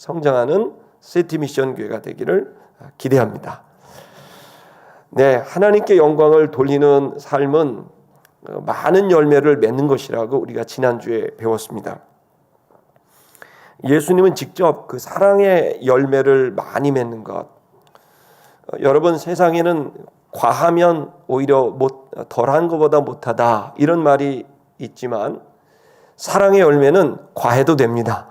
성장하는 시티미션 교회가 되기를 기대합니다. 네, 하나님께 영광을 돌리는 삶은 많은 열매를 맺는 것이라고 우리가 지난주에 배웠습니다. 예수님은 직접 그 사랑의 열매를 많이 맺는 것. 여러분, 세상에는 과하면 오히려 덜한 것보다 못하다 이런 말이 있지만 사랑의 열매는 과해도 됩니다.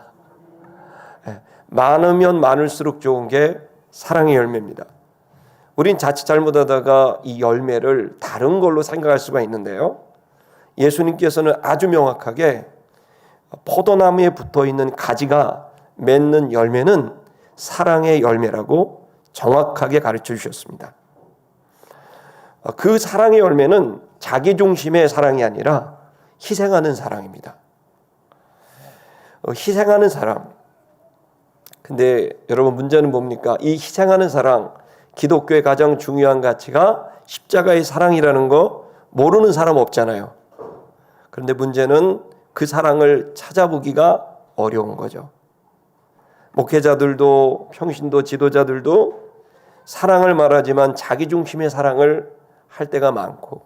많으면 많을수록 좋은 게 사랑의 열매입니다. 우린 자칫 잘못하다가 이 열매를 다른 걸로 생각할 수가 있는데요. 예수님께서는 아주 명확하게 포도나무에 붙어있는 가지가 맺는 열매는 사랑의 열매라고 정확하게 가르쳐 주셨습니다. 그 사랑의 열매는 자기 중심의 사랑이 아니라 희생하는 사랑입니다. 희생하는 사랑. 근데 여러분, 문제는 뭡니까? 이 희생하는 사랑, 기독교의 가장 중요한 가치가 십자가의 사랑이라는 거 모르는 사람 없잖아요. 그런데 문제는 그 사랑을 찾아보기가 어려운 거죠. 목회자들도 평신도 지도자들도 사랑을 말하지만 자기 중심의 사랑을 할 때가 많고,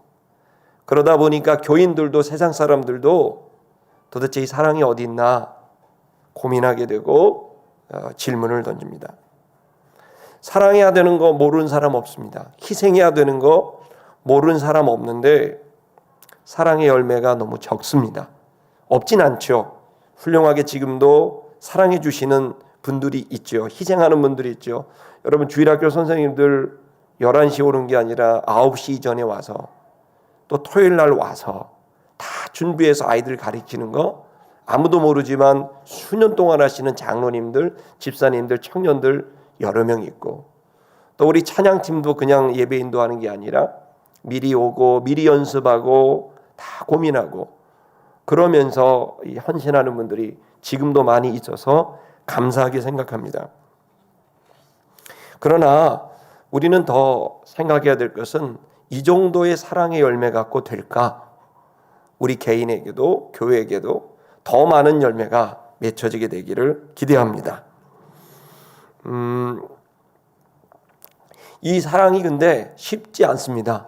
그러다 보니까 교인들도 세상 사람들도 도대체 이 사랑이 어디 있나 고민하게 되고 질문을 던집니다. 사랑해야 되는 거 모르는 사람 없습니다. 희생해야 되는 거 모르는 사람 없는데 사랑의 열매가 너무 적습니다. 없진 않죠. 훌륭하게 지금도 사랑해 주시는 분들이 있죠. 희생하는 분들이 있죠. 여러분, 주일학교 선생님들 11시 오는 게 아니라 9시 이전에 와서 또 토요일 날 와서 다 준비해서 아이들 가르치는 거 아무도 모르지만 수년 동안 하시는 장로님들, 집사님들, 청년들 여러 명 있고, 또 우리 찬양팀도 그냥 예배 인도하는 게 아니라 미리 오고 미리 연습하고 다 고민하고 그러면서 헌신하는 분들이 지금도 많이 있어서 감사하게 생각합니다. 그러나 우리는 더 생각해야 될 것은 이 정도의 사랑의 열매 갖고 될까? 우리 개인에게도 교회에게도 더 많은 열매가 맺혀지게 되기를 기대합니다. 이 사랑이 근데 쉽지 않습니다.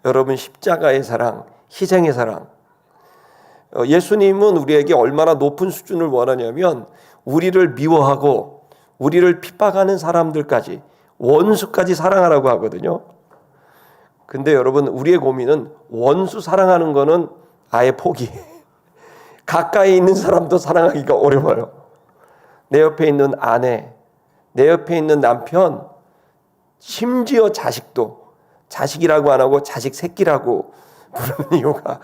여러분, 십자가의 사랑, 희생의 사랑. 예수님은 우리에게 얼마나 높은 수준을 원하냐면 우리를 미워하고 우리를 핍박하는 사람들까지, 원수까지 사랑하라고 하거든요. 근데 여러분, 우리의 고민은 원수 사랑하는 거는 아예 포기. 가까이 있는 사람도 사랑하기가 어려워요. 내 옆에 있는 아내, 내 옆에 있는 남편, 심지어 자식도 자식이라고 안 하고 자식 새끼라고 부르는 이유가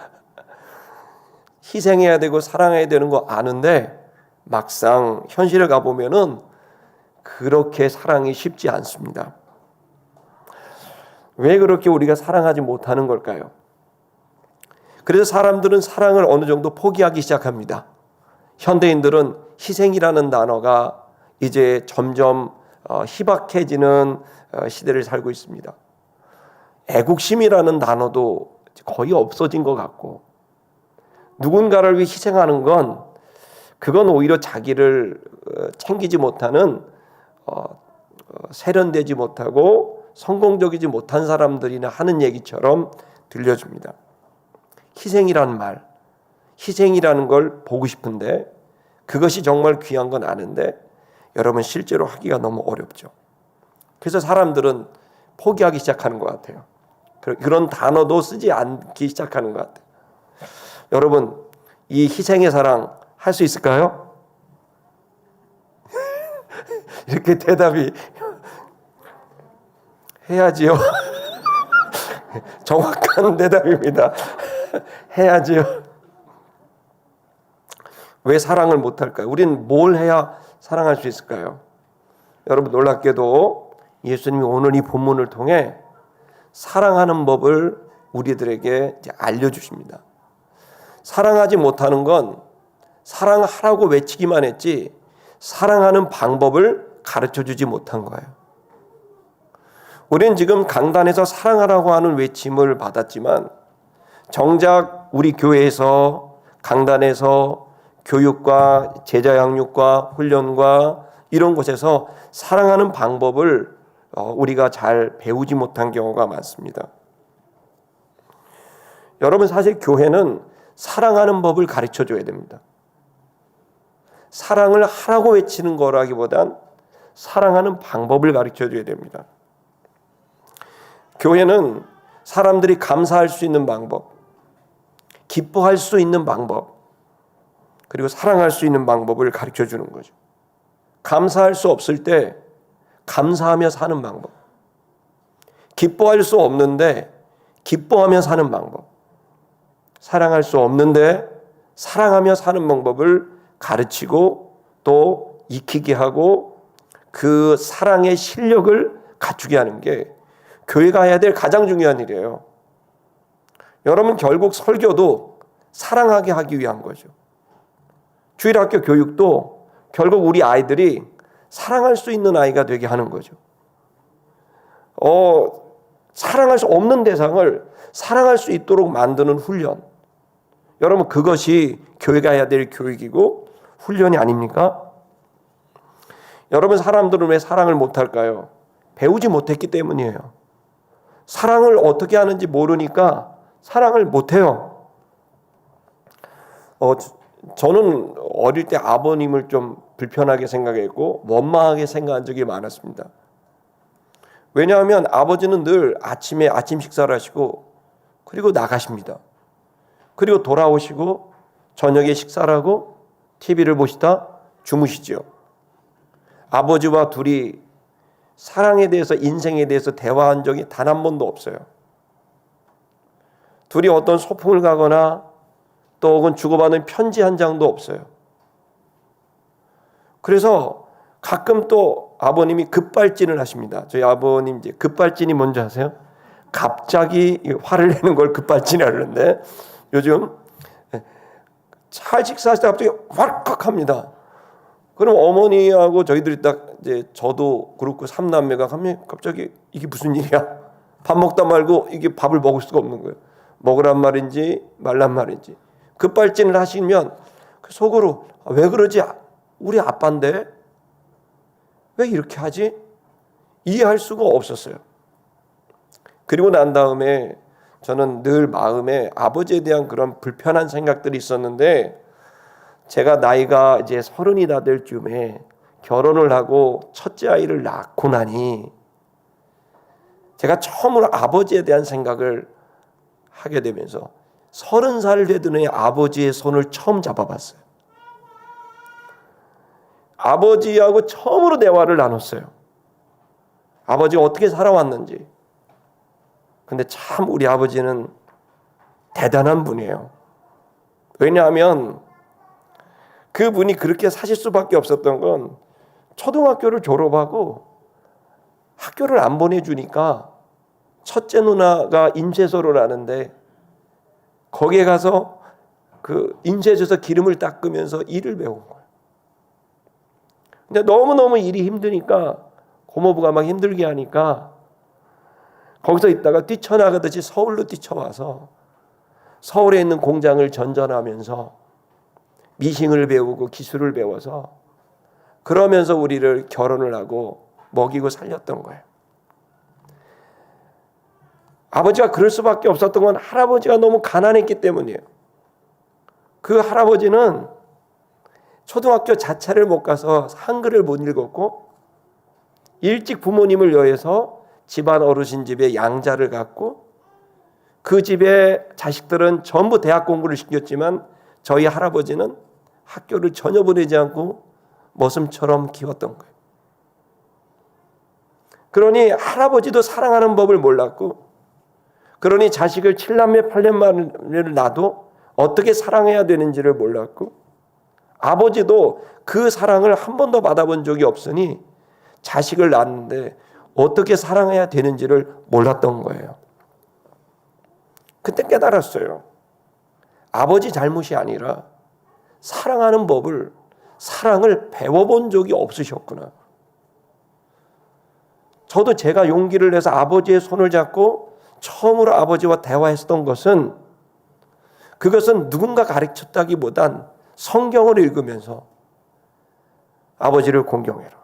희생해야 되고 사랑해야 되는 거 아는데 막상 현실에 가보면은 그렇게 사랑이 쉽지 않습니다. 왜 그렇게 우리가 사랑하지 못하는 걸까요? 그래서 사람들은 사랑을 어느 정도 포기하기 시작합니다. 현대인들은 희생이라는 단어가 이제 점점 희박해지는 시대를 살고 있습니다. 애국심이라는 단어도 거의 없어진 것 같고, 누군가를 위해 희생하는 건 그건 오히려 자기를 챙기지 못하는 세련되지 못하고 성공적이지 못한 사람들이나 하는 얘기처럼 들려줍니다. 희생이라는 말, 희생이라는 걸 보고 싶은데 그것이 정말 귀한 건 아는데 여러분, 실제로 하기가 너무 어렵죠. 그래서 사람들은 포기하기 시작하는 것 같아요. 그런 단어도 쓰지 않기 시작하는 것 같아요. 여러분, 이 희생의 사랑 할 수 있을까요? 이렇게 대답이 해야지요. 정확한 대답입니다. 해야지요. 왜 사랑을 못할까요? 우리는 뭘 해야 사랑할 수 있을까요? 여러분, 놀랍게도 예수님이 오늘 이 본문을 통해 사랑하는 법을 우리들에게 이제 알려주십니다. 사랑하지 못하는 건 사랑하라고 외치기만 했지 사랑하는 방법을 가르쳐주지 못한 거예요. 우리는 지금 강단에서 사랑하라고 하는 외침을 받았지만 정작 우리 교회에서 강단에서 교육과 제자 양육과 훈련과 이런 곳에서 사랑하는 방법을 우리가 잘 배우지 못한 경우가 많습니다. 여러분, 사실 교회는 사랑하는 법을 가르쳐 줘야 됩니다. 사랑을 하라고 외치는 거라기보단 사랑하는 방법을 가르쳐 줘야 됩니다. 교회는 사람들이 감사할 수 있는 방법, 기뻐할 수 있는 방법, 그리고 사랑할 수 있는 방법을 가르쳐 주는 거죠. 감사할 수 없을 때 감사하며 사는 방법, 기뻐할 수 없는데 기뻐하며 사는 방법, 사랑할 수 없는데 사랑하며 사는 방법을 가르치고 또 익히게 하고 그 사랑의 실력을 갖추게 하는 게 교회가 해야 될 가장 중요한 일이에요. 여러분, 결국 설교도 사랑하게 하기 위한 거죠. 주일학교 교육도 결국 우리 아이들이 사랑할 수 있는 아이가 되게 하는 거죠. 사랑할 수 없는 대상을 사랑할 수 있도록 만드는 훈련. 여러분, 그것이 교회가 해야 될 교육이고 훈련이 아닙니까? 여러분, 사람들은 왜 사랑을 못할까요? 배우지 못했기 때문이에요. 사랑을 어떻게 하는지 모르니까 사랑을 못해요. 저는 어릴 때 아버님을 좀 불편하게 생각했고 원망하게 생각한 적이 많았습니다. 왜냐하면 아버지는 늘 아침에 아침 식사를 하시고 그리고 나가십니다. 그리고 돌아오시고 저녁에 식사를 하고 TV를 보시다 주무시죠. 아버지와 둘이 사랑에 대해서, 인생에 대해서 대화한 적이 단 한 번도 없어요. 둘이 어떤 소풍을 가거나 또 혹은 주고받은 편지 한 장도 없어요. 그래서 가끔 또 아버님이 급발진을 하십니다. 저희 아버님 이제 급발진이 뭔지 아세요? 갑자기 화를 내는 걸 급발진이라고 그러는데 요즘 잘 식사하시다 갑자기 활컥 합니다. 그럼 어머니하고 저희들이 딱 이제 저도 그렇고 삼남매가 가면 갑자기 이게 무슨 일이야? 밥 먹다 말고 이게 밥을 먹을 수가 없는 거예요. 먹으란 말인지 말란 말인지. 급발진을 하시면 속으로 왜 그러지? 우리 아빠인데 왜 이렇게 하지? 이해할 수가 없었어요. 그리고 난 다음에 저는 늘 마음에 아버지에 대한 그런 불편한 생각들이 있었는데 제가 나이가 이제 30이 다 될 쯤에 결혼을 하고 첫째 아이를 낳고 나니 제가 처음으로 아버지에 대한 생각을 하게 되면서 30살 되던 해 아버지의 손을 처음 잡아봤어요. 아버지하고 처음으로 대화를 나눴어요. 아버지가 어떻게 살아왔는지. 근데 참 우리 아버지는 대단한 분이에요. 왜냐하면 그분이 그렇게 사실 수밖에 없었던 건 초등학교를 졸업하고 학교를 안 보내주니까 첫째 누나가 인쇄소를 하는데 거기에 가서 그 인쇄소에서 기름을 닦으면서 일을 배운 거예요. 근데 너무너무 일이 힘드니까 고모부가 막 힘들게 하니까 거기서 있다가 뛰쳐나가듯이 서울로 뛰쳐와서 서울에 있는 공장을 전전하면서 미싱을 배우고 기술을 배워서 그러면서 우리를 결혼을 하고 먹이고 살렸던 거예요. 아버지가 그럴 수밖에 없었던 건 할아버지가 너무 가난했기 때문이에요. 그 할아버지는 초등학교 자차를 못 가서 한글을 못 읽었고 일찍 부모님을 여해서 집안 어르신 집에 양자를 갖고 그 집의 자식들은 전부 대학 공부를 시켰지만 저희 할아버지는 학교를 전혀 보내지 않고 머슴처럼 키웠던 거예요. 그러니 할아버지도 사랑하는 법을 몰랐고 그러니 자식을 7남매 8남매를 낳아도 어떻게 사랑해야 되는지를 몰랐고 아버지도 그 사랑을 한 번도 받아본 적이 없으니 자식을 낳았는데 어떻게 사랑해야 되는지를 몰랐던 거예요. 그때 깨달았어요. 아버지 잘못이 아니라 사랑하는 법을, 사랑을 배워본 적이 없으셨구나. 저도 제가 용기를 내서 아버지의 손을 잡고 처음으로 아버지와 대화했던 것은 그것은 누군가 가르쳤다기보단 성경을 읽으면서 아버지를 공경해라.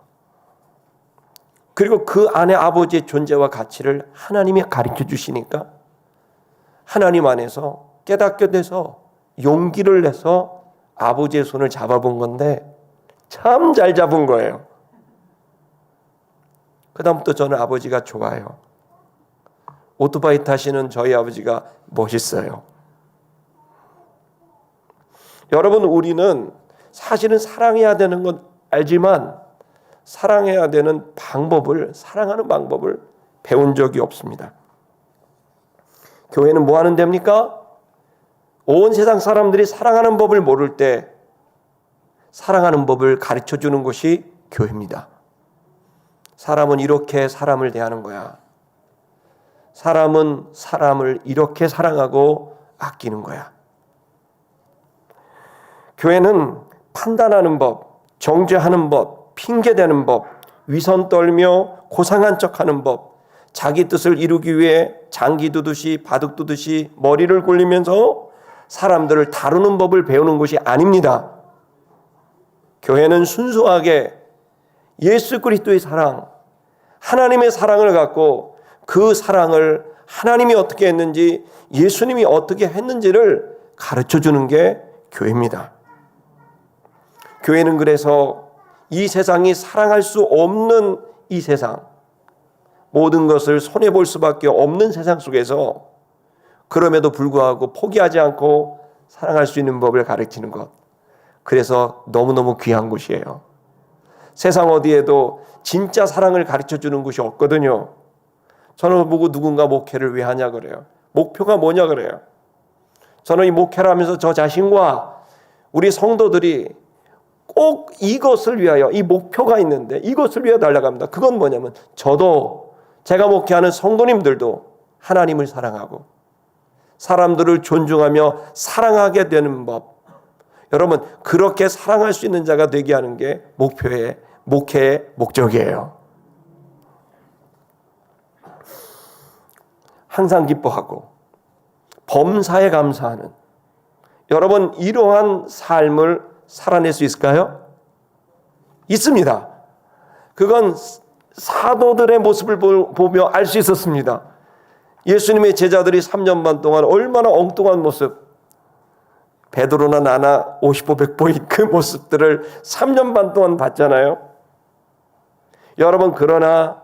그리고 그 안에 아버지의 존재와 가치를 하나님이 가르쳐 주시니까 하나님 안에서 깨닫게 돼서 용기를 내서 아버지의 손을 잡아본 건데 참 잘 잡은 거예요. 그다음부터 저는 아버지가 좋아요. 오토바이 타시는 저희 아버지가 멋있어요. 여러분, 우리는 사실은 사랑해야 되는 건 알지만 사랑해야 되는 방법을, 사랑하는 방법을 배운 적이 없습니다. 교회는 뭐 하는 데입니까? 온 세상 사람들이 사랑하는 법을 모를 때 사랑하는 법을 가르쳐 주는 곳이 교회입니다. 사람은 이렇게 사람을 대하는 거야. 사람은 사람을 이렇게 사랑하고 아끼는 거야. 교회는 판단하는 법, 정죄하는 법, 핑계대는 법, 위선 떨며 고상한 척하는 법, 자기 뜻을 이루기 위해 장기 두듯이 바둑 두듯이 머리를 굴리면서 사람들을 다루는 법을 배우는 것이 아닙니다. 교회는 순수하게 예수 그리스도의 사랑, 하나님의 사랑을 갖고 그 사랑을 하나님이 어떻게 했는지, 예수님이 어떻게 했는지를 가르쳐 주는 게 교회입니다. 교회는 그래서 이 세상이 사랑할 수 없는 이 세상, 모든 것을 손해볼 수밖에 없는 세상 속에서 그럼에도 불구하고 포기하지 않고 사랑할 수 있는 법을 가르치는 것, 그래서 너무너무 귀한 곳이에요. 세상 어디에도 진짜 사랑을 가르쳐주는 곳이 없거든요. 저는 보고 누군가 목회를 왜 하냐 그래요. 목표가 뭐냐 그래요. 저는 이 목회를 하면서 저 자신과 우리 성도들이 꼭 이것을 위하여, 이 목표가 있는데 이것을 위하여 달려갑니다. 그건 뭐냐면 저도, 제가 목회하는 성도님들도 하나님을 사랑하고 사람들을 존중하며 사랑하게 되는 법, 여러분 그렇게 사랑할 수 있는 자가 되게 하는 게 목표의, 목회의 목적이에요. 항상 기뻐하고 범사에 감사하는, 여러분 이러한 삶을 살아낼 수 있을까요? 있습니다. 그건 사도들의 모습을 보며 알 수 있었습니다. 예수님의 제자들이 3년 반 동안 얼마나 엉뚱한 모습, 베드로나 나나 50보 100보인 그 모습들을 3년 반 동안 봤잖아요. 여러분, 그러나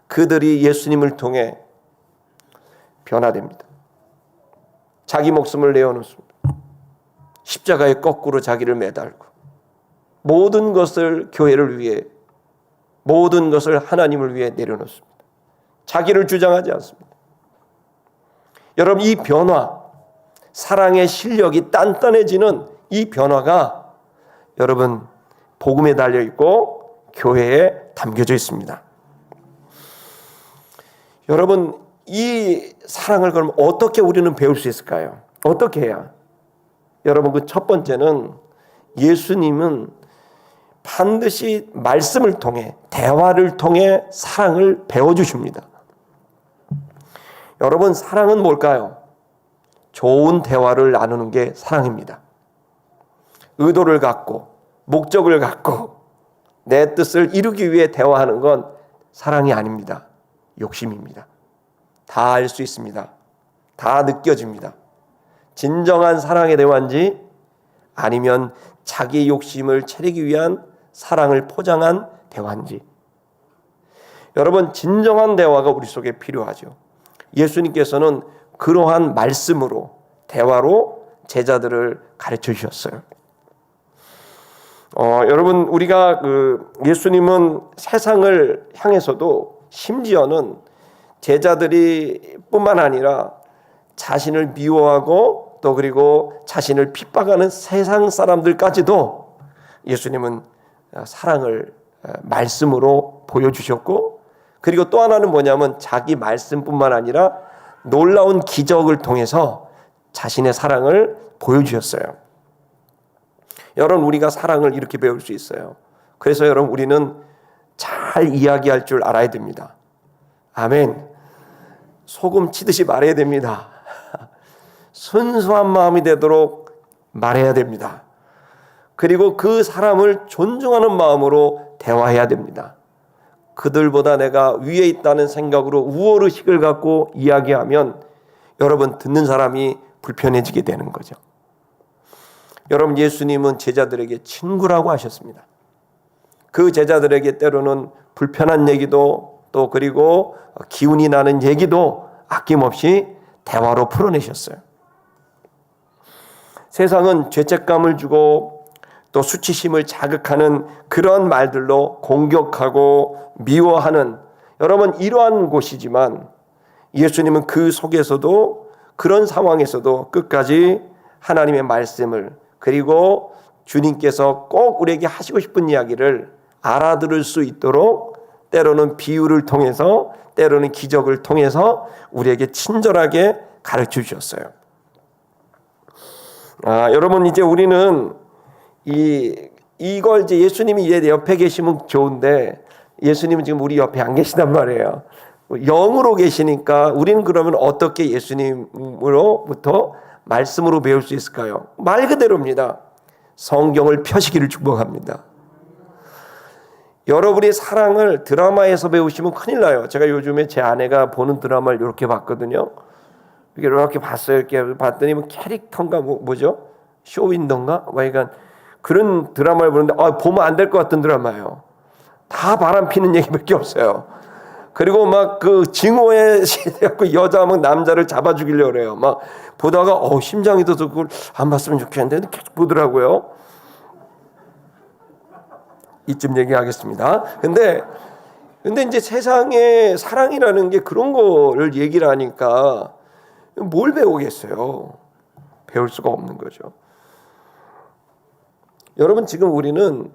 그들이 예수님을 통해 변화됩니다. 자기 목숨을 내어놓습니다. 십자가에 거꾸로 자기를 매달고 모든 것을 교회를 위해, 모든 것을 하나님을 위해 내려놓습니다. 자기를 주장하지 않습니다. 여러분, 이 변화, 사랑의 실력이 단단해지는 이 변화가 여러분 복음에 달려있고 교회에 담겨져 있습니다. 여러분, 이 사랑을 그럼 어떻게 우리는 배울 수 있을까요? 어떻게 해야? 여러분, 그 첫 번째는 예수님은 반드시 말씀을 통해, 대화를 통해 사랑을 배워주십니다. 여러분, 사랑은 뭘까요? 좋은 대화를 나누는 게 사랑입니다. 의도를 갖고, 목적을 갖고 내 뜻을 이루기 위해 대화하는 건 사랑이 아닙니다. 욕심입니다. 다 알 수 있습니다. 다 느껴집니다. 진정한 사랑의 대화인지 아니면 자기 욕심을 채리기 위한 사랑을 포장한 대화인지. 여러분, 진정한 대화가 우리 속에 필요하죠. 예수님께서는 그러한 말씀으로, 대화로 제자들을 가르쳐 주셨어요. 여러분, 우리가 예수님은 세상을 향해서도 심지어는 제자들이 뿐만 아니라 자신을 미워하고 또 그리고 자신을 핍박하는 세상 사람들까지도 예수님은 사랑을 말씀으로 보여주셨고, 그리고 또 하나는 뭐냐면 자기 말씀뿐만 아니라 놀라운 기적을 통해서 자신의 사랑을 보여주셨어요. 여러분, 우리가 사랑을 이렇게 배울 수 있어요. 그래서 여러분, 우리는 잘 이야기할 줄 알아야 됩니다. 아멘. 소금 치듯이 말해야 됩니다. 순수한 마음이 되도록 말해야 됩니다. 그리고 그 사람을 존중하는 마음으로 대화해야 됩니다. 그들보다 내가 위에 있다는 생각으로 우월의식을 갖고 이야기하면 여러분 듣는 사람이 불편해지게 되는 거죠. 여러분 예수님은 제자들에게 친구라고 하셨습니다. 그 제자들에게 때로는 불편한 얘기도 또 그리고 기운이 나는 얘기도 아낌없이 대화로 풀어내셨어요. 세상은 죄책감을 주고 또 수치심을 자극하는 그런 말들로 공격하고 미워하는 여러분 이러한 곳이지만 예수님은 그 속에서도 그런 상황에서도 끝까지 하나님의 말씀을 그리고 주님께서 꼭 우리에게 하시고 싶은 이야기를 알아들을 수 있도록 때로는 비유를 통해서 때로는 기적을 통해서 우리에게 친절하게 가르쳐 주셨어요. 여러분 이제 우리는 이걸 이제 예수님이 이제 옆에 계시면 좋은데 예수님은 지금 우리 옆에 안 계시단 말이에요. 영으로 계시니까 우리는 그러면 어떻게 예수님으로부터 말씀으로 배울 수 있을까요? 말 그대로입니다. 성경을 펴시기를 축복합니다. 여러분이 사랑을 드라마에서 배우시면 큰일 나요. 제가 요즘에 제 아내가 보는 드라마를 이렇게 봤거든요. 이렇게 봤어요. 이렇게 봤더니 뭐 캐릭터인가 뭐죠? 쇼윈도인가? 그러니까 그런 드라마를 보는데 보면 안 될 것 같은 드라마예요. 다 바람 피는 얘기밖에 없어요. 그리고 막 그 증오에 시대갖고 여자 막 남자를 잡아 죽이려고 그래요. 막 보다가 심장이 터서 그걸 안 봤으면 좋겠는데 계속 보더라고요. 이쯤 얘기하겠습니다. 근데 이제 세상에 사랑이라는 게 그런 거를 얘기를 하니까 뭘 배우겠어요? 배울 수가 없는 거죠. 여러분 지금 우리는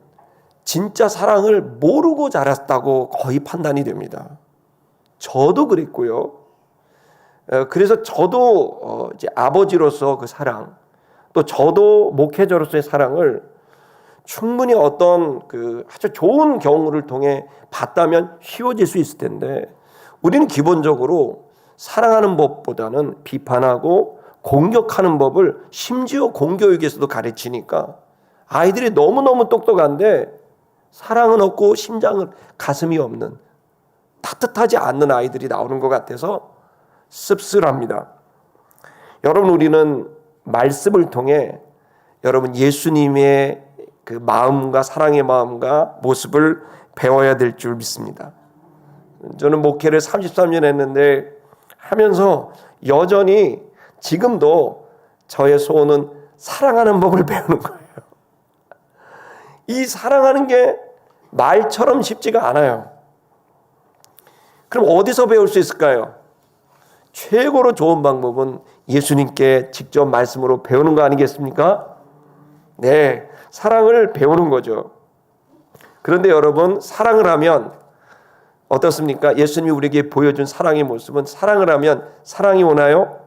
진짜 사랑을 모르고 자랐다고 거의 판단이 됩니다. 저도 그랬고요. 그래서 저도 이제 아버지로서 그 사랑, 또 저도 목회자로서의 사랑을 충분히 어떤 그 아주 좋은 경우를 통해 봤다면 쉬워질 수 있을 텐데 우리는 기본적으로 사랑하는 법보다는 비판하고 공격하는 법을 심지어 공교육에서도 가르치니까 아이들이 너무너무 똑똑한데 사랑은 없고 심장은 가슴이 없는 따뜻하지 않는 아이들이 나오는 것 같아서 씁쓸합니다. 여러분 우리는 말씀을 통해 여러분 예수님의 그 마음과 사랑의 마음과 모습을 배워야 될 줄 믿습니다. 저는 목회를 33년 했는데 하면서 여전히 지금도 저의 소원은 사랑하는 법을 배우는 거예요. 이 사랑하는 게 말처럼 쉽지가 않아요. 그럼 어디서 배울 수 있을까요? 최고로 좋은 방법은 예수님께 직접 말씀으로 배우는 거 아니겠습니까? 네, 사랑을 배우는 거죠. 그런데 여러분 사랑을 하면 어떻습니까? 예수님이 우리에게 보여준 사랑의 모습은 사랑을 하면 사랑이 오나요?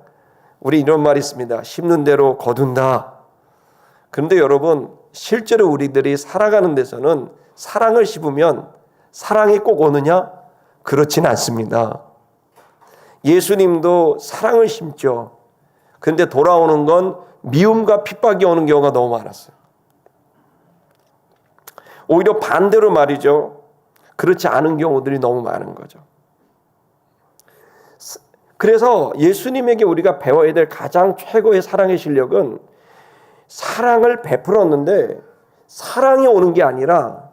우리 이런 말이 있습니다. 심는 대로 거둔다. 그런데 여러분 실제로 우리들이 살아가는 데서는 사랑을 심으면 사랑이 꼭 오느냐? 그렇진 않습니다. 예수님도 사랑을 심죠. 그런데 돌아오는 건 미움과 핍박이 오는 경우가 너무 많았어요. 오히려 반대로 말이죠. 그렇지 않은 경우들이 너무 많은 거죠. 그래서 예수님에게 우리가 배워야 될 가장 최고의 사랑의 실력은 사랑을 베풀었는데 사랑이 오는 게 아니라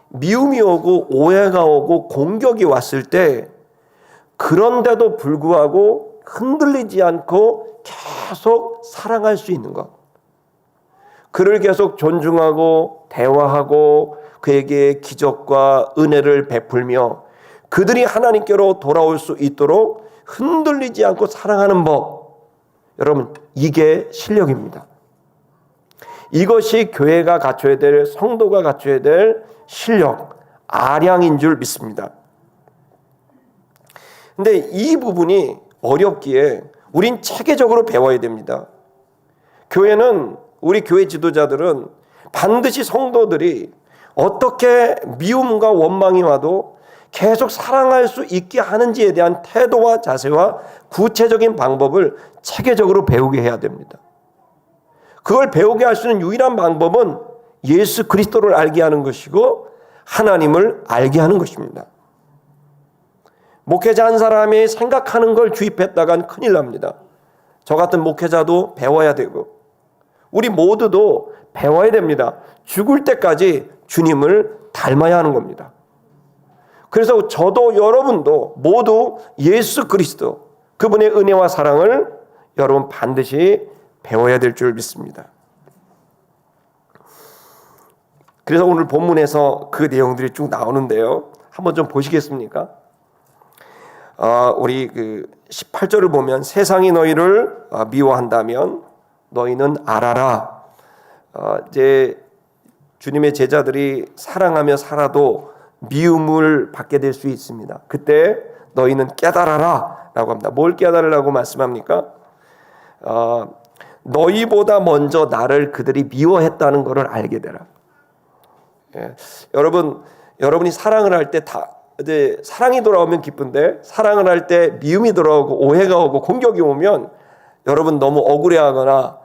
미움이 오고 오해가 오고 공격이 왔을 때 그런데도 불구하고 흔들리지 않고 계속 사랑할 수 있는 것. 그를 계속 존중하고 대화하고 그에게 기적과 은혜를 베풀며 그들이 하나님께로 돌아올 수 있도록 흔들리지 않고 사랑하는 법. 여러분 이게 실력입니다. 이것이 교회가 갖춰야 될 성도가 갖춰야 될 실력, 아량인 줄 믿습니다. 근데 이 부분이 어렵기에 우린 체계적으로 배워야 됩니다. 교회는 우리 교회 지도자들은 반드시 성도들이 어떻게 미움과 원망이 와도 계속 사랑할 수 있게 하는지에 대한 태도와 자세와 구체적인 방법을 체계적으로 배우게 해야 됩니다. 그걸 배우게 할 수 있는 유일한 방법은 예수 그리스도를 알게 하는 것이고 하나님을 알게 하는 것입니다. 목회자 한 사람이 생각하는 걸 주입했다간 큰일 납니다. 저 같은 목회자도 배워야 되고 우리 모두도 배워야 됩니다. 죽을 때까지 주님을 닮아야 하는 겁니다. 그래서 저도 여러분도 모두 예수 그리스도 그분의 은혜와 사랑을 여러분 반드시 배워야 될 줄 믿습니다. 그래서 오늘 본문에서 그 내용들이 쭉 나오는데요. 한번 좀 보시겠습니까? 우리 18절을 보면 세상이 너희를 미워한다면 너희는 알아라. 이제 주님의 제자들이 사랑하며 살아도 미움을 받게 될 수 있습니다. 그때 너희는 깨달아라 라고 합니다. 뭘 깨달으라고 말씀합니까? 너희보다 먼저 나를 그들이 미워했다는 것을 알게 되라. 예. 여러분이 사랑을 할 때 이제 사랑이 돌아오면 기쁜데 사랑을 할 때 미움이 돌아오고 오해가 오고 공격이 오면 여러분 너무 억울해하거나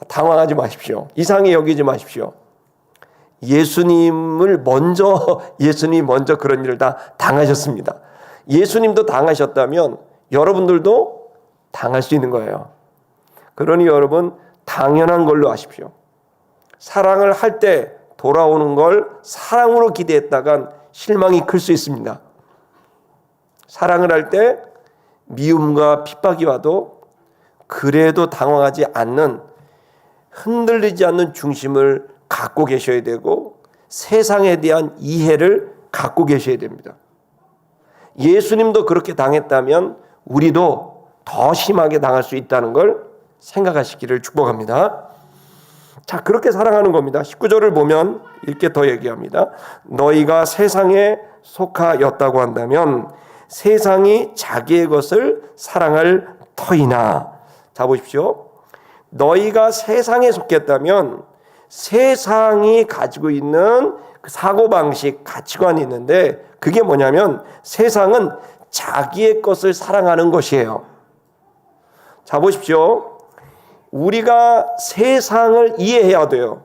당황하지 마십시오. 이상히 여기지 마십시오. 예수님이 먼저 그런 일을 다 당하셨습니다. 예수님도 당하셨다면 여러분들도 당할 수 있는 거예요. 그러니 여러분 당연한 걸로 아십시오. 사랑을 할 때 돌아오는 걸 사랑으로 기대했다간 실망이 클 수 있습니다. 사랑을 할 때 미움과 핍박이 와도 그래도 당황하지 않는 흔들리지 않는 중심을 갖고 계셔야 되고 세상에 대한 이해를 갖고 계셔야 됩니다. 예수님도 그렇게 당했다면 우리도 더 심하게 당할 수 있다는 걸 생각하시기를 축복합니다. 자, 그렇게 사랑하는 겁니다. 19절을 보면 이렇게 더 얘기합니다. 너희가 세상에 속하였다고 한다면 세상이 자기의 것을 사랑할 터이나. 자, 보십시오. 너희가 세상에 속했다면 세상이 가지고 있는 그 사고방식, 가치관이 있는데 그게 뭐냐면 세상은 자기의 것을 사랑하는 것이에요. 자, 보십시오. 우리가 세상을 이해해야 돼요.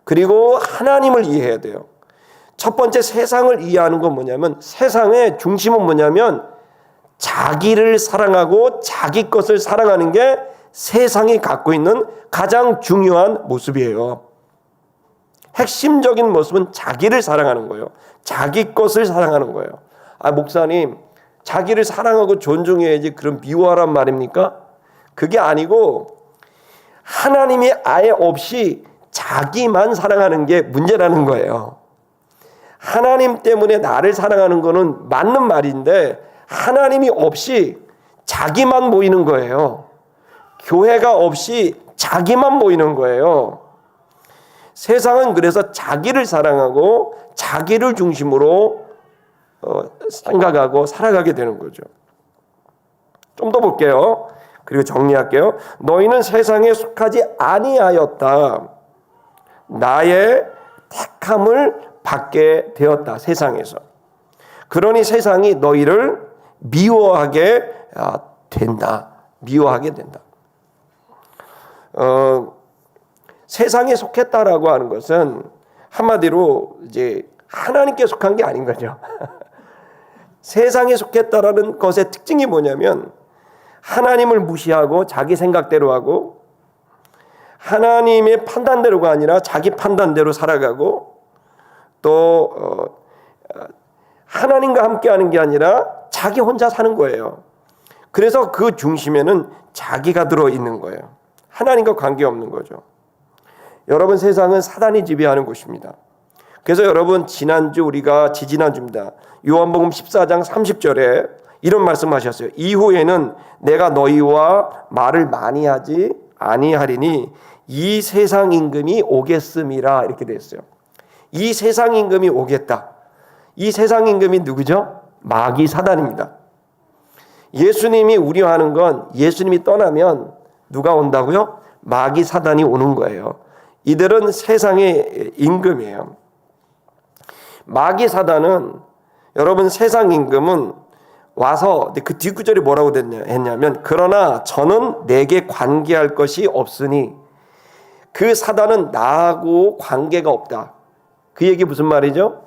그리고 하나님을 이해해야 돼요. 첫 번째 세상을 이해하는 건 뭐냐면 세상의 중심은 뭐냐면 자기를 사랑하고 자기 것을 사랑하는 게 세상이 갖고 있는 가장 중요한 모습이에요. 핵심적인 모습은 자기를 사랑하는 거예요. 자기 것을 사랑하는 거예요. 목사님, 자기를 사랑하고 존중해야지 그럼 미워하란 말입니까? 그게 아니고 하나님이 아예 없이 자기만 사랑하는 게 문제라는 거예요. 하나님 때문에 나를 사랑하는 거는 맞는 말인데 하나님이 없이 자기만 모이는 거예요. 교회가 없이 자기만 모이는 거예요. 세상은 그래서 자기를 사랑하고 자기를 중심으로 생각하고 살아가게 되는 거죠. 좀 더 볼게요. 그리고 정리할게요. 너희는 세상에 속하지 아니하였다. 나의 택함을 받게 되었다. 세상에서. 그러니 세상이 너희를 미워하게 된다. 미워하게 된다. 세상에 속했다라고 하는 것은 한마디로 이제 하나님께 속한 게 아닌 거죠. 세상에 속했다라는 것의 특징이 뭐냐면 하나님을 무시하고 자기 생각대로 하고 하나님의 판단대로가 아니라 자기 판단대로 살아가고 또 하나님과 함께하는 게 아니라 자기 혼자 사는 거예요. 그래서 그 중심에는 자기가 들어있는 거예요. 하나님과 관계없는 거죠. 여러분, 세상은 사단이 지배하는 곳입니다. 그래서 여러분, 지지난주입니다. 요한복음 14장 30절에 이런 말씀하셨어요. 이후에는 내가 너희와 말을 많이 하지 아니하리니 이 세상 임금이 오겠음이라. 이렇게 됐어요. 이 세상 임금이 오겠다. 이 세상 임금이 누구죠? 마귀 사단입니다. 예수님이 우려하는 건 예수님이 떠나면 누가 온다고요? 마귀 사단이 오는 거예요. 이들은 세상의 임금이에요. 마귀 사단은 여러분 세상 임금은 와서 그 뒷구절이 뭐라고 했냐면 그러나 저는 내게 관계할 것이 없으니 그 사단은 나하고 관계가 없다. 그 얘기 무슨 말이죠?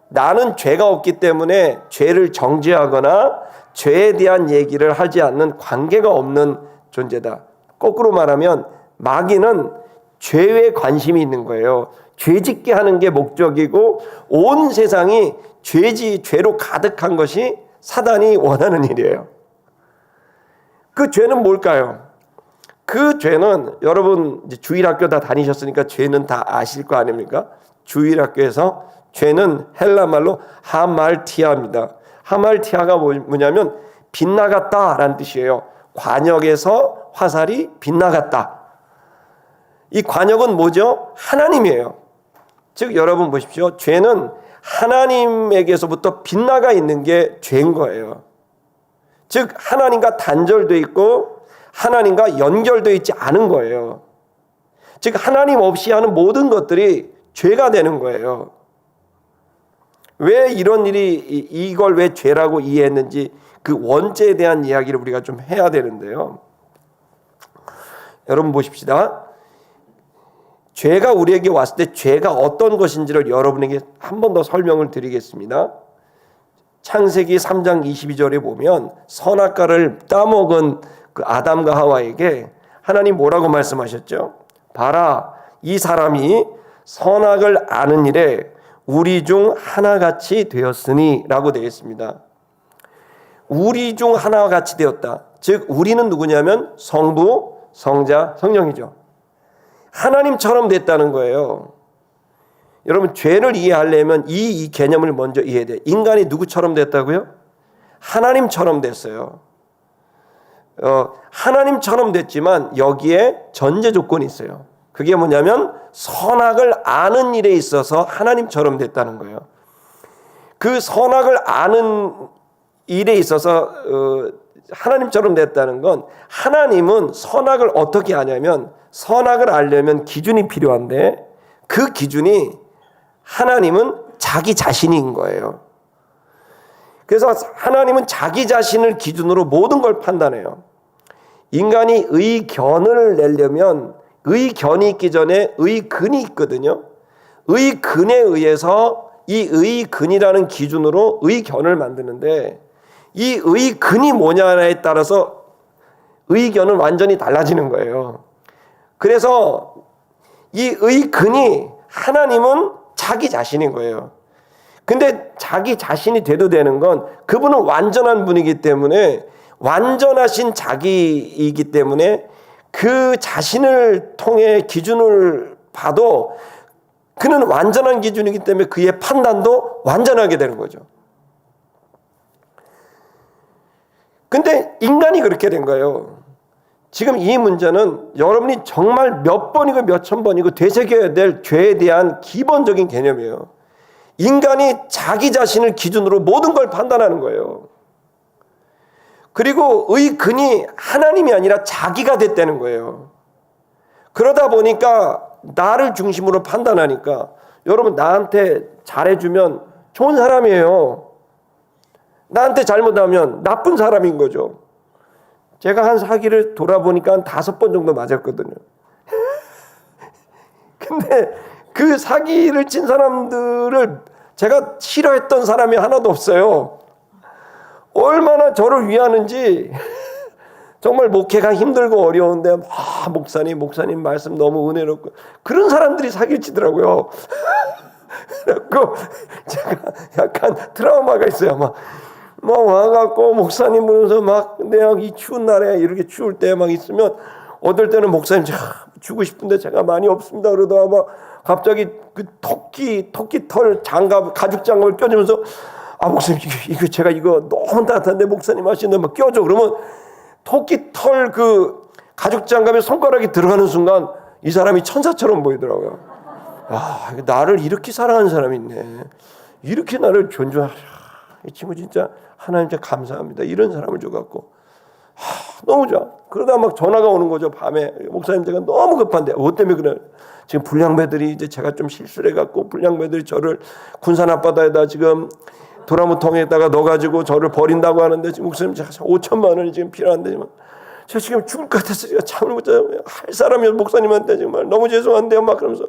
나는 죄가 없기 때문에 죄를 정죄하거나 죄에 대한 얘기를 하지 않는 관계가 없는 존재다. 거꾸로 말하면 마귀는 죄에 관심이 있는 거예요. 죄짓게 하는 게 목적이고 온 세상이 죄로 가득한 것이 사단이 원하는 일이에요. 그 죄는 뭘까요? 그 죄는 여러분 이제 주일학교 다 다니셨으니까 죄는 다 아실 거 아닙니까? 주일학교에서 죄는 헬라 말로 하말티아입니다. 하말티아가 뭐냐면 빗나갔다라는 뜻이에요. 관역에서 화살이 빗나갔다. 이 관역은 뭐죠? 하나님이에요. 즉 여러분 보십시오. 죄는 하나님에게서부터 빗나가 있는 게 죄인 거예요. 즉 하나님과 단절되어 있고 하나님과 연결되어 있지 않은 거예요. 즉 하나님 없이 하는 모든 것들이 죄가 되는 거예요. 왜 이런 일이 이걸 왜 죄라고 이해했는지 그 원죄에 대한 이야기를 우리가 좀 해야 되는데요. 여러분 보십시다. 죄가 우리에게 왔을 때 죄가 어떤 것인지를 여러분에게 한 번 더 설명을 드리겠습니다. 창세기 3장 22절에 보면 선악과를 따먹은 그 아담과 하와에게 하나님 뭐라고 말씀하셨죠? 봐라, 이 사람이 선악을 아는 일에 우리 중 하나같이 되었으니 라고 되어 있습니다. 우리 중 하나같이 되었다. 즉 우리는 누구냐면 성부, 성자, 성령이죠. 하나님처럼 됐다는 거예요. 여러분 죄를 이해하려면 이 개념을 먼저 이해해야 돼요. 인간이 누구처럼 됐다고요? 하나님처럼 됐어요. 하나님처럼 됐지만 여기에 전제 조건이 있어요. 그게 뭐냐면 선악을 아는 일에 있어서 하나님처럼 됐다는 거예요. 그 선악을 아는 일에 있어서 하나님처럼 됐다는 건 하나님은 선악을 어떻게 아냐면 선악을 알려면 기준이 필요한데 그 기준이 하나님은 자기 자신인 거예요. 그래서 하나님은 자기 자신을 기준으로 모든 걸 판단해요. 인간이 의견을 내려면 의견이 있기 전에 의근이 있거든요. 의근에 의해서 이 의근이라는 기준으로 의견을 만드는데 이 의근이 뭐냐에 따라서 의견은 완전히 달라지는 거예요. 그래서 이 의근이 하나님은 자기 자신인 거예요. 근데 자기 자신이 돼도 되는 건 그분은 완전한 분이기 때문에 완전하신 자기이기 때문에 그 자신을 통해 기준을 봐도 그는 완전한 기준이기 때문에 그의 판단도 완전하게 되는 거죠. 근데 인간이 그렇게 된 거예요. 지금 이 문제는 여러분이 정말 몇 번이고 몇천 번이고 되새겨야 될 죄에 대한 기본적인 개념이에요. 인간이 자기 자신을 기준으로 모든 걸 판단하는 거예요. 그리고 의근이 하나님이 아니라 자기가 됐다는 거예요. 그러다 보니까 나를 중심으로 판단하니까 여러분 나한테 잘해주면 좋은 사람이에요. 나한테 잘못하면 나쁜 사람인 거죠. 제가 한 사기를 돌아보니까 한 5번 정도 맞았거든요. 근데 그 사기를 친 사람들을 제가 싫어했던 사람이 하나도 없어요. 얼마나 저를 위하는지 정말 목회가 힘들고 어려운데 목사님 말씀 너무 은혜롭고 그런 사람들이 사기를 치더라고요. 그래갖고 제가 약간 트라우마가 있어요. 막 와갖고 목사님 부르면서 막 내가 이 추운 날에 이렇게 추울 때 막 있으면 어떨 때는 목사님 제가 주고 싶은데 제가 많이 없습니다 그러다가 막 갑자기 그 토끼 털 장갑 가죽 장갑을 껴주면서 목사님 이거 제가 이거 너무 따뜻한데 목사님 하시는데 막 껴줘 그러면 토끼 털 그 가죽 장갑에 손가락이 들어가는 순간 이 사람이 천사처럼 보이더라고요. 나를 이렇게 사랑하는 사람이 있네. 이렇게 나를 존중하라. 이 친구 진짜 하나님 진짜 감사합니다. 이런 사람을 줘갖고 너무 좋아. 그러다 막 전화가 오는 거죠. 밤에 목사님 제가 너무 급한데 뭐 때문에 그래? 지금 불량배들이 이제 제가 좀 실수를 해갖고 불량배들이 저를 군산 앞바다에다 지금 도라무통에다가 넣어가지고 저를 버린다고 하는데 지금 목사님 제가 5천만 원이 지금 필요한데 제가 지금 죽을 것 같아서 제가 잠을 못 자요. 할 사람이 목사님한테 정말 너무 죄송한데요. 막 그러면서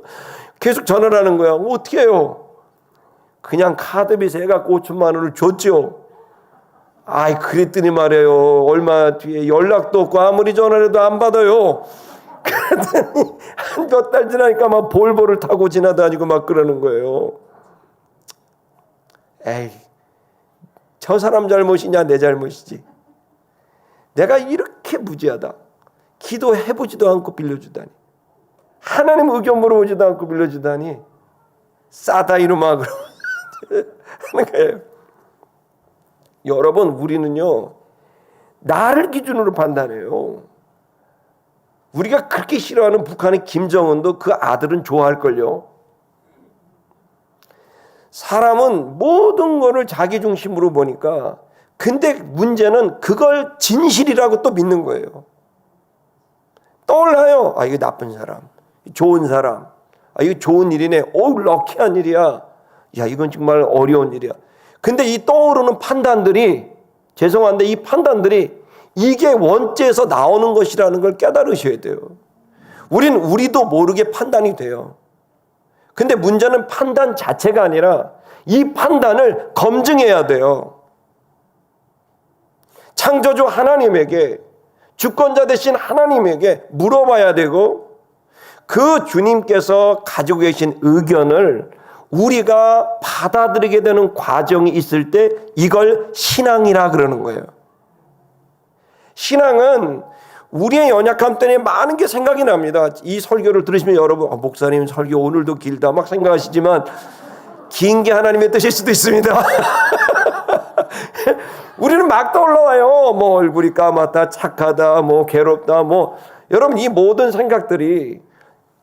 계속 전화를 하는 거야. 어떻게 해요? 그냥 카드빚 해갖고 5천만 원을 줬죠. 아이, 그랬더니 말이에요. 얼마 뒤에 연락도 없고 아무리 전화해도 안 받아요. 그랬더니 한 몇 달 지나니까 막 볼보를 타고 지나다니고 막 그러는 거예요. 에이, 저 사람 잘못이냐 내 잘못이지. 내가 이렇게 무지하다. 기도해보지도 않고 빌려주다니. 하나님 의견 물어보지도 않고 빌려주다니. 싸다 이놈아 하는 거예요. 여러분, 우리는요 나를 기준으로 판단해요. 우리가 그렇게 싫어하는 북한의 김정은도 그 아들은 좋아할걸요. 사람은 모든 거를 자기 중심으로 보니까, 근데 문제는 그걸 진실이라고 또 믿는 거예요. 떠올라요. 아, 이거 나쁜 사람, 좋은 사람, 아, 이거 좋은 일이네, 오, 럭키한 일이야, 야, 이건 정말 어려운 일이야. 근데 이 떠오르는 판단들이, 죄송한데 이 판단들이 이게 원죄에서 나오는 것이라는 걸 깨달으셔야 돼요. 우리도 모르게 판단이 돼요. 근데 문제는 판단 자체가 아니라 이 판단을 검증해야 돼요. 창조주 하나님에게, 주권자 되신 하나님에게 물어봐야 되고, 그 주님께서 가지고 계신 의견을 우리가 받아들이게 되는 과정이 있을 때 이걸 신앙이라 그러는 거예요. 신앙은 우리의 연약함 때문에 많은 게 생각이 납니다. 이 설교를 들으시면 여러분, 목사님 설교 오늘도 길다 막 생각하시지만, 긴 게 하나님의 뜻일 수도 있습니다. 우리는 막 떠올라와요. 뭐 얼굴이 까맣다, 착하다, 뭐 괴롭다, 뭐. 여러분, 이 모든 생각들이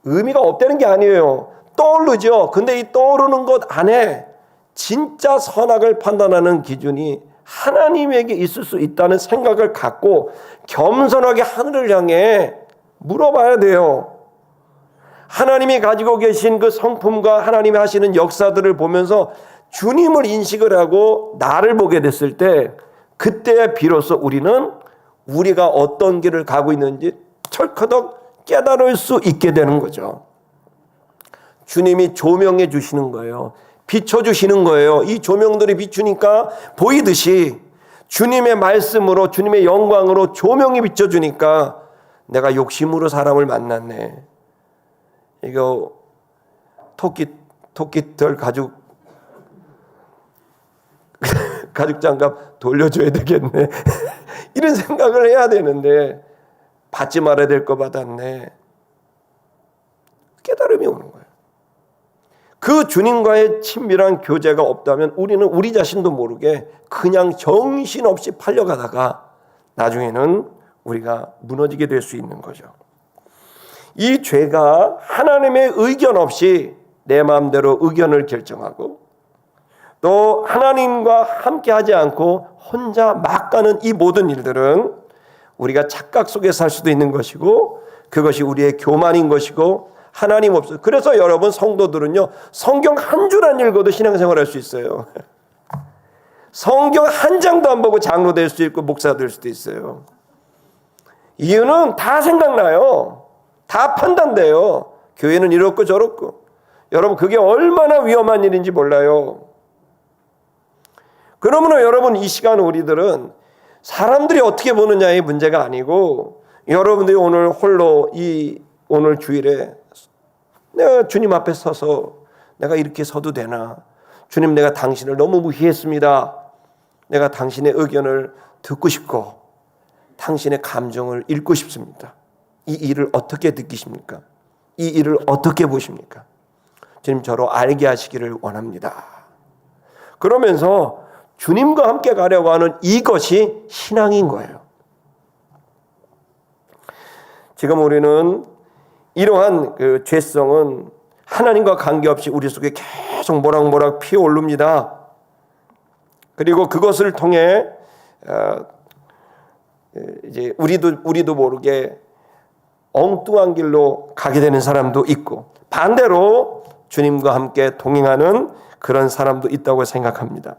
의미가 없다는 게 아니에요. 떠오르죠. 근데 이 떠오르는 것 안에 진짜 선악을 판단하는 기준이 하나님에게 있을 수 있다는 생각을 갖고 겸손하게 하늘을 향해 물어봐야 돼요. 하나님이 가지고 계신 그 성품과 하나님이 하시는 역사들을 보면서 주님을 인식을 하고 나를 보게 됐을 때, 그때 비로소 우리는 우리가 어떤 길을 가고 있는지 철커덕 깨달을 수 있게 되는 거죠. 주님이 조명해 주시는 거예요. 비춰주시는 거예요. 이 조명들이 비추니까 보이듯이 주님의 말씀으로, 주님의 영광으로 조명이 비춰주니까 내가 욕심으로 사람을 만났네. 이거 토끼털 가죽 장갑 돌려줘야 되겠네. 이런 생각을 해야 되는데 받지 말아야 될 거 받았네. 깨달음이 오는 거예요. 그 주님과의 친밀한 교제가 없다면 우리는 우리 자신도 모르게 그냥 정신없이 팔려가다가 나중에는 우리가 무너지게 될 수 있는 거죠. 이 죄가 하나님의 의견 없이 내 마음대로 의견을 결정하고, 또 하나님과 함께하지 않고 혼자 막 가는 이 모든 일들은 우리가 착각 속에 살 수도 있는 것이고, 그것이 우리의 교만인 것이고, 하나님 없어요. 그래서 여러분, 성도들은요 성경 한 줄 안 읽어도 신앙생활할 수 있어요. 성경 한 장도 안 보고 장로 될 수 있고 목사 될 수도 있어요. 이유는 다 생각나요. 다 판단돼요. 교회는 이렇고 저렇고. 여러분, 그게 얼마나 위험한 일인지 몰라요. 그러므로 여러분, 이 시간 우리들은 사람들이 어떻게 보느냐의 문제가 아니고, 여러분들이 오늘 홀로 오늘 주일에 내가 주님 앞에 서서 내가 이렇게 서도 되나? 주님, 내가 당신을 너무 무시했습니다. 내가 당신의 의견을 듣고 싶고 당신의 감정을 읽고 싶습니다. 이 일을 어떻게 느끼십니까? 이 일을 어떻게 보십니까? 주님, 저로 알게 하시기를 원합니다. 그러면서 주님과 함께 가려고 하는 이것이 신앙인 거예요. 지금 우리는 이러한 그 죄성은 하나님과 관계없이 우리 속에 계속 모락모락 피어오릅니다. 그리고 그것을 통해 이제 우리도 모르게 엉뚱한 길로 가게 되는 사람도 있고, 반대로 주님과 함께 동행하는 그런 사람도 있다고 생각합니다.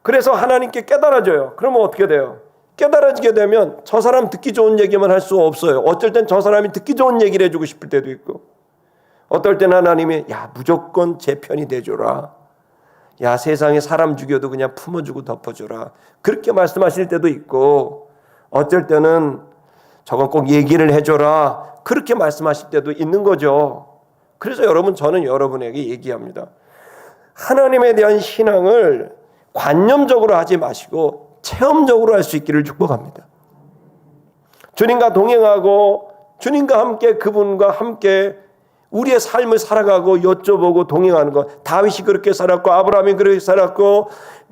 그래서 하나님께 깨달아져요. 그러면 어떻게 돼요? 깨달아지게 되면 저 사람 듣기 좋은 얘기만 할 수 없어요. 어쩔 땐 저 사람이 듣기 좋은 얘기를 해주고 싶을 때도 있고, 어떨 땐 하나님이 야, 무조건 제 편이 돼줘라. 야, 세상에 사람 죽여도 그냥 품어주고 덮어주라. 그렇게 말씀하실 때도 있고, 어쩔 때는 저건 꼭 얘기를 해줘라. 그렇게 말씀하실 때도 있는 거죠. 그래서 여러분, 저는 여러분에게 얘기합니다. 하나님에 대한 신앙을 관념적으로 하지 마시고 체험적으로 할 수 있기를 축복합니다. 주님과 동행하고 주님과 함께, 그분과 함께 우리의 삶을 살아가고 여쭤보고 동행하는 것. 다윗이 그렇게 살았고, 아브라함이 그렇게 살았고,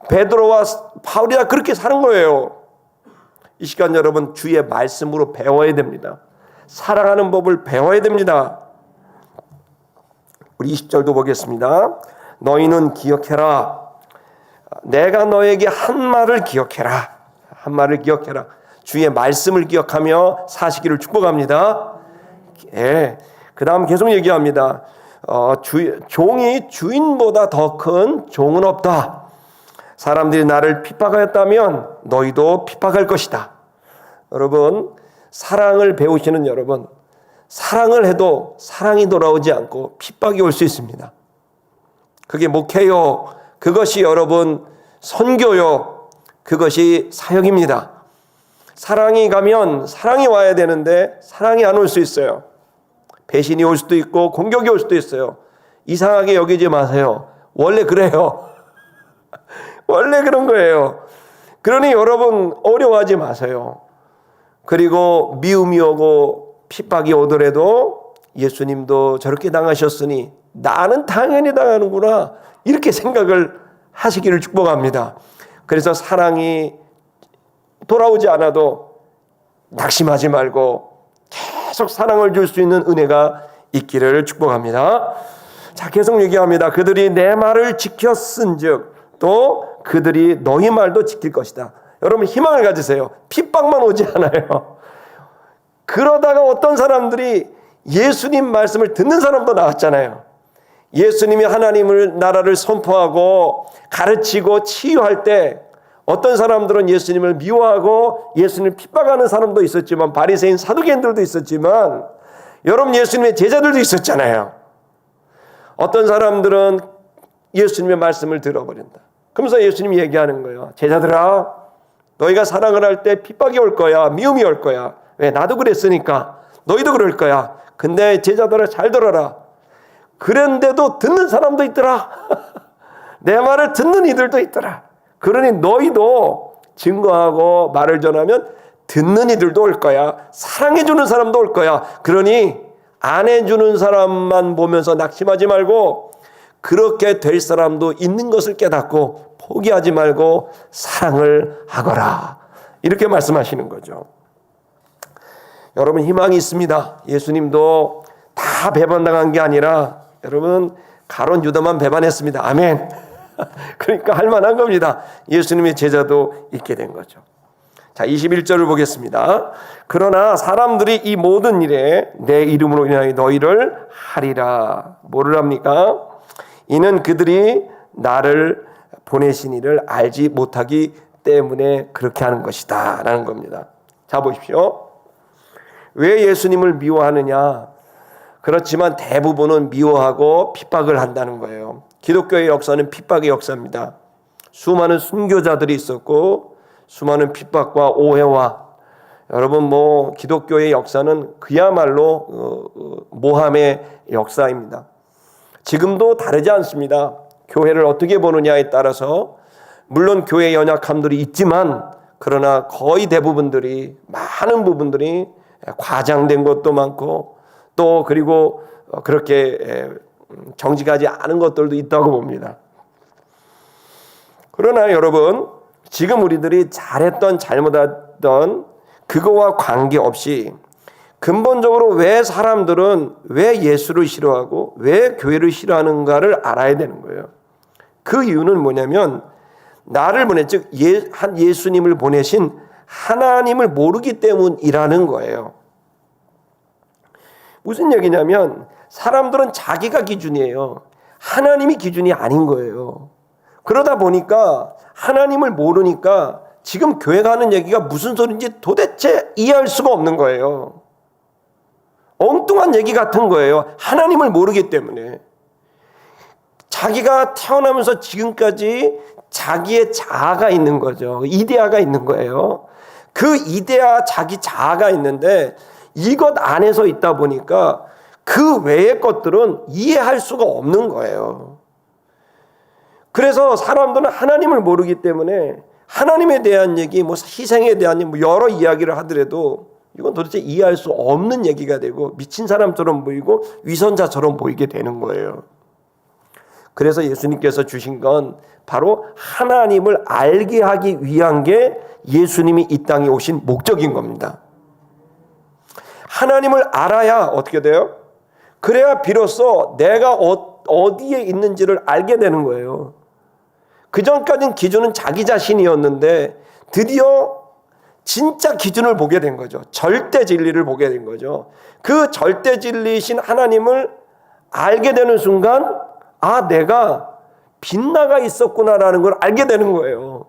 베드로와 바울이 다 그렇게 사는 거예요. 이 시간 여러분, 주의 말씀으로 배워야 됩니다. 사랑하는 법을 배워야 됩니다. 우리 20절도 보겠습니다. 너희는 기억해라. 내가 너에게 한 말을 기억해라. 한 말을 기억해라. 주의 말씀을 기억하며 사시기를 축복합니다. 예. 그 다음 계속 얘기합니다. 종이 주인보다 더 큰 종은 없다. 사람들이 나를 핍박하였다면 너희도 핍박할 것이다. 여러분, 사랑을 배우시는 여러분, 사랑을 해도 사랑이 돌아오지 않고 핍박이 올 수 있습니다. 그게 목회요, 그것이 여러분 선교요, 그것이 사역입니다. 사랑이 가면 사랑이 와야 되는데 사랑이 안 올 수 있어요. 배신이 올 수도 있고 공격이 올 수도 있어요. 이상하게 여기지 마세요. 원래 그래요. 원래 그런 거예요. 그러니 여러분, 어려워하지 마세요. 그리고 미움이 오고 핍박이 오더라도 예수님도 저렇게 당하셨으니 나는 당연히 당하는구나, 이렇게 생각을 하시기를 축복합니다. 그래서 사랑이 돌아오지 않아도 낙심하지 말고 계속 사랑을 줄 수 있는 은혜가 있기를 축복합니다. 자, 계속 얘기합니다. 그들이 내 말을 지켰은즉 또 그들이 너희 말도 지킬 것이다. 여러분, 희망을 가지세요. 핍박만 오지 않아요. 그러다가 어떤 사람들이 예수님 말씀을 듣는 사람도 나왔잖아요. 예수님이 하나님을 나라를 선포하고 가르치고 치유할 때 어떤 사람들은 예수님을 미워하고 예수님을 핍박하는 사람도 있었지만, 바리새인 사두개인들도 있었지만, 여러분, 예수님의 제자들도 있었잖아요. 어떤 사람들은 예수님의 말씀을 들어버린다. 그러면서 예수님이 얘기하는 거예요. 제자들아, 너희가 사랑을 할 때 핍박이 올 거야, 미움이 올 거야. 왜? 나도 그랬으니까 너희도 그럴 거야. 근데 제자들아, 잘 들어라. 그런데도 듣는 사람도 있더라. 내 말을 듣는 이들도 있더라. 그러니 너희도 증거하고 말을 전하면 듣는 이들도 올 거야. 사랑해주는 사람도 올 거야. 그러니 안 해주는 사람만 보면서 낙심하지 말고, 그렇게 될 사람도 있는 것을 깨닫고 포기하지 말고 사랑을 하거라. 이렇게 말씀하시는 거죠. 여러분, 희망이 있습니다. 예수님도 다 배반당한 게 아니라 여러분, 가룟 유다만 배반했습니다. 아멘. 그러니까 할만한 겁니다. 예수님의 제자도 있게 된 거죠. 자, 21절을 보겠습니다. 그러나 사람들이 이 모든 일에 내 이름으로 인하여 너희를 하리라. 뭐를 합니까? 이는 그들이 나를 보내신 이를 알지 못하기 때문에 그렇게 하는 것이다 라는 겁니다. 자, 보십시오. 왜 예수님을 미워하느냐? 그렇지만 대부분은 미워하고 핍박을 한다는 거예요. 기독교의 역사는 핍박의 역사입니다. 수많은 순교자들이 있었고 수많은 핍박과 오해와, 여러분, 기독교의 역사는 그야말로 모함의 역사입니다. 지금도 다르지 않습니다. 교회를 어떻게 보느냐에 따라서 물론 교회 연약함들이 있지만, 그러나 거의 대부분들이, 많은 부분들이 과장된 것도 많고, 또 그리고 그렇게 정직하지 않은 것들도 있다고 봅니다. 그러나 여러분, 지금 우리들이 잘했던 잘못했던 그거와 관계없이 근본적으로 왜 사람들은 왜 예수를 싫어하고 왜 교회를 싫어하는가를 알아야 되는 거예요. 그 이유는 뭐냐면, 나를 보내, 즉 예수님을 보내신 하나님을 모르기 때문이라는 거예요. 무슨 얘기냐면, 사람들은 자기가 기준이에요. 하나님이 기준이 아닌 거예요. 그러다 보니까 하나님을 모르니까 지금 교회가 하는 얘기가 무슨 소리인지 도대체 이해할 수가 없는 거예요. 엉뚱한 얘기 같은 거예요. 하나님을 모르기 때문에. 자기가 태어나면서 지금까지 자기의 자아가 있는 거죠. 이데아가 있는 거예요. 그 이데아 자기 자아가 있는데 이것 안에서 있다 보니까 그 외의 것들은 이해할 수가 없는 거예요. 그래서 사람들은 하나님을 모르기 때문에 하나님에 대한 얘기, 희생에 대한 여러 이야기를 하더라도 이건 도대체 이해할 수 없는 얘기가 되고 미친 사람처럼 보이고 위선자처럼 보이게 되는 거예요. 그래서 예수님께서 주신 건 바로 하나님을 알게 하기 위한 게 예수님이 이 땅에 오신 목적인 겁니다. 하나님을 알아야 어떻게 돼요? 그래야 비로소 내가 어디에 있는지를 알게 되는 거예요. 그전까지는 기준은 자기 자신이었는데 드디어 진짜 기준을 보게 된 거죠. 절대 진리를 보게 된 거죠. 그 절대 진리이신 하나님을 알게 되는 순간 내가 빗나가 있었구나라는 걸 알게 되는 거예요.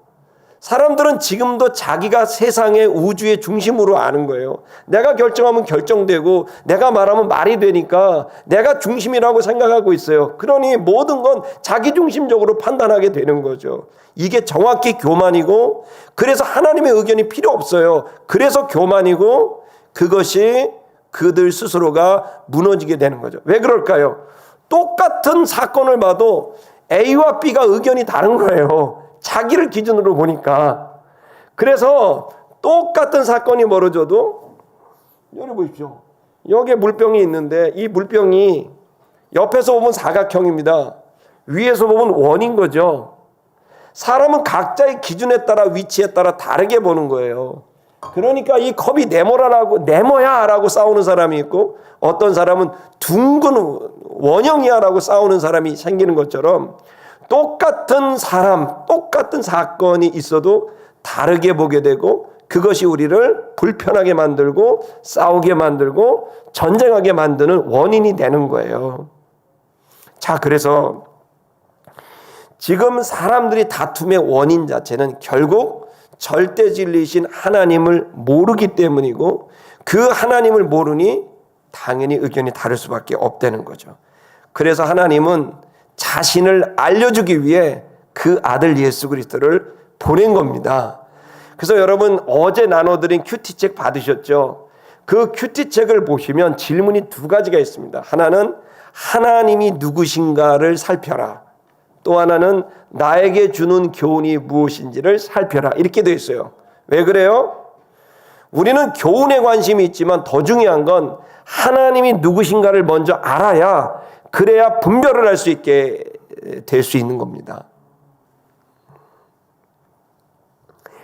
사람들은 지금도 자기가 세상의 우주의 중심으로 아는 거예요. 내가 결정하면 결정되고 내가 말하면 말이 되니까 내가 중심이라고 생각하고 있어요. 그러니 모든 건 자기 중심적으로 판단하게 되는 거죠. 이게 정확히 교만이고 그래서 하나님의 의견이 필요 없어요. 그래서 교만이고 그것이 그들 스스로가 무너지게 되는 거죠. 왜 그럴까요? 똑같은 사건을 봐도 A와 B가 의견이 다른 거예요. 자기를 기준으로 보니까. 그래서 똑같은 사건이 벌어져도 여기 보십시오. 여기에 물병이 있는데 이 물병이 옆에서 보면 사각형입니다. 위에서 보면 원인 거죠. 사람은 각자의 기준에 따라 위치에 따라 다르게 보는 거예요. 그러니까 이 컵이 네모야 라고 싸우는 사람이 있고 어떤 사람은 둥근 원형이야 라고 싸우는 사람이 생기는 것처럼 똑같은 사람, 똑같은 사건이 있어도 다르게 보게 되고 그것이 우리를 불편하게 만들고 싸우게 만들고 전쟁하게 만드는 원인이 되는 거예요. 자, 그래서 지금 사람들이 다툼의 원인 자체는 결국 절대 진리이신 하나님을 모르기 때문이고 그 하나님을 모르니 당연히 의견이 다를 수밖에 없다는 거죠. 그래서 하나님은 자신을 알려주기 위해 그 아들 예수 그리스도를 보낸 겁니다. 그래서 여러분 어제 나눠드린 큐티책 받으셨죠? 그 큐티책을 보시면 질문이 두 가지가 있습니다. 하나는 하나님이 누구신가를 살펴라. 또 하나는 나에게 주는 교훈이 무엇인지를 살펴라. 이렇게 되어 있어요. 왜 그래요? 우리는 교훈에 관심이 있지만 더 중요한 건 하나님이 누구신가를 먼저 알아야 그래야 분별을 할 수 있게 될 수 있는 겁니다.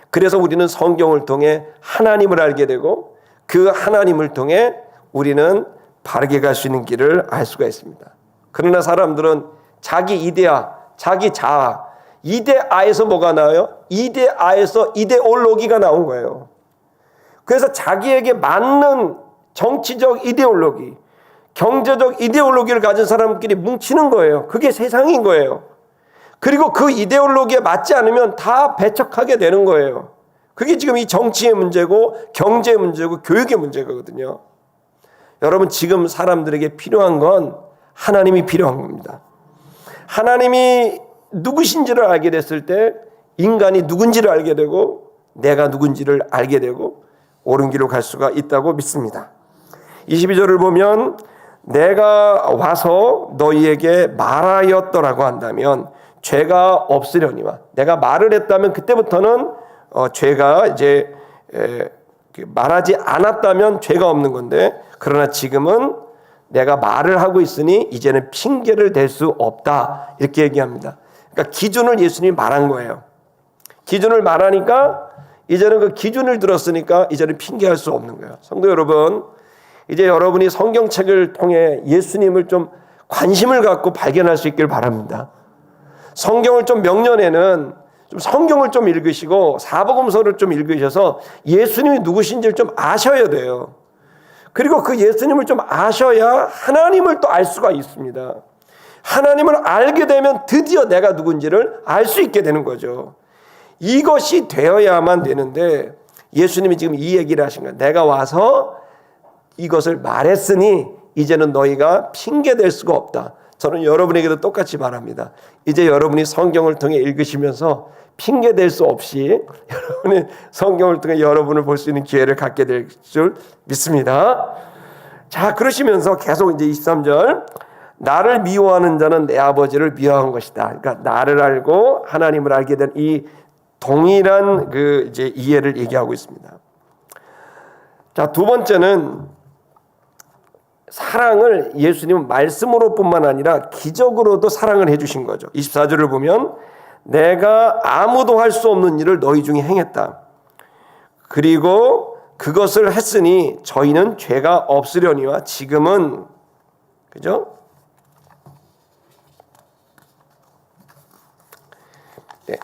그래서 우리는 성경을 통해 하나님을 알게 되고 그 하나님을 통해 우리는 바르게 갈 수 있는 길을 알 수가 있습니다. 그러나 사람들은 자기 이데아, 자기 자아, 이데아에서 뭐가 나와요? 이데아에서 이데올로기가 나온 거예요. 그래서 자기에게 맞는 정치적 이데올로기, 경제적 이데올로기를 가진 사람끼리 뭉치는 거예요. 그게 세상인 거예요. 그리고 그 이데올로기에 맞지 않으면 다 배척하게 되는 거예요. 그게 지금 이 정치의 문제고 경제의 문제고 교육의 문제거든요. 여러분 지금 사람들에게 필요한 건 하나님이 필요한 겁니다. 하나님이 누구신지를 알게 됐을 때 인간이 누군지를 알게 되고 내가 누군지를 알게 되고 옳은 길로 갈 수가 있다고 믿습니다. 22절을 보면 내가 와서 너희에게 말하였더라고 한다면 죄가 없으려니와 내가 말을 했다면 그때부터는 죄가 이제 말하지 않았다면 죄가 없는 건데 그러나 지금은 내가 말을 하고 있으니 이제는 핑계를 댈 수 없다 이렇게 얘기합니다. 그러니까 기준을 예수님이 말한 거예요. 기준을 말하니까 이제는 그 기준을 들었으니까 이제는 핑계할 수 없는 거예요. 성도 여러분 이제 여러분이 성경책을 통해 예수님을 좀 관심을 갖고 발견할 수 있길 바랍니다. 성경을 좀 명년에는 좀 성경을 좀 읽으시고 사복음서를 좀 읽으셔서 예수님이 누구신지를 좀 아셔야 돼요. 그리고 그 예수님을 좀 아셔야 하나님을 또 알 수가 있습니다. 하나님을 알게 되면 드디어 내가 누군지를 알 수 있게 되는 거죠. 이것이 되어야만 되는데 예수님이 지금 이 얘기를 하신 거예요. 내가 와서 이것을 말했으니 이제는 너희가 핑계댈 수가 없다. 저는 여러분에게도 똑같이 말합니다. 이제 여러분이 성경을 통해 읽으시면서 핑계 댈 수 없이 여러분이 성경을 통해 여러분을 볼 수 있는 기회를 갖게 될 줄 믿습니다. 자, 그러시면서 계속 이제 23절, 나를 미워하는 자는 내 아버지를 미워한 것이다. 그러니까 나를 알고 하나님을 알게 된 이 동일한 그 이제 이해를 얘기하고 있습니다. 자, 두 번째는 사랑을 예수님은 말씀으로뿐만 아니라 기적으로도 사랑을 해주신 거죠. 24절을 보면 내가 아무도 할 수 없는 일을 너희 중에 행했다. 그리고 그것을 했으니 저희는 죄가 없으려니와 지금은, 그죠? 네.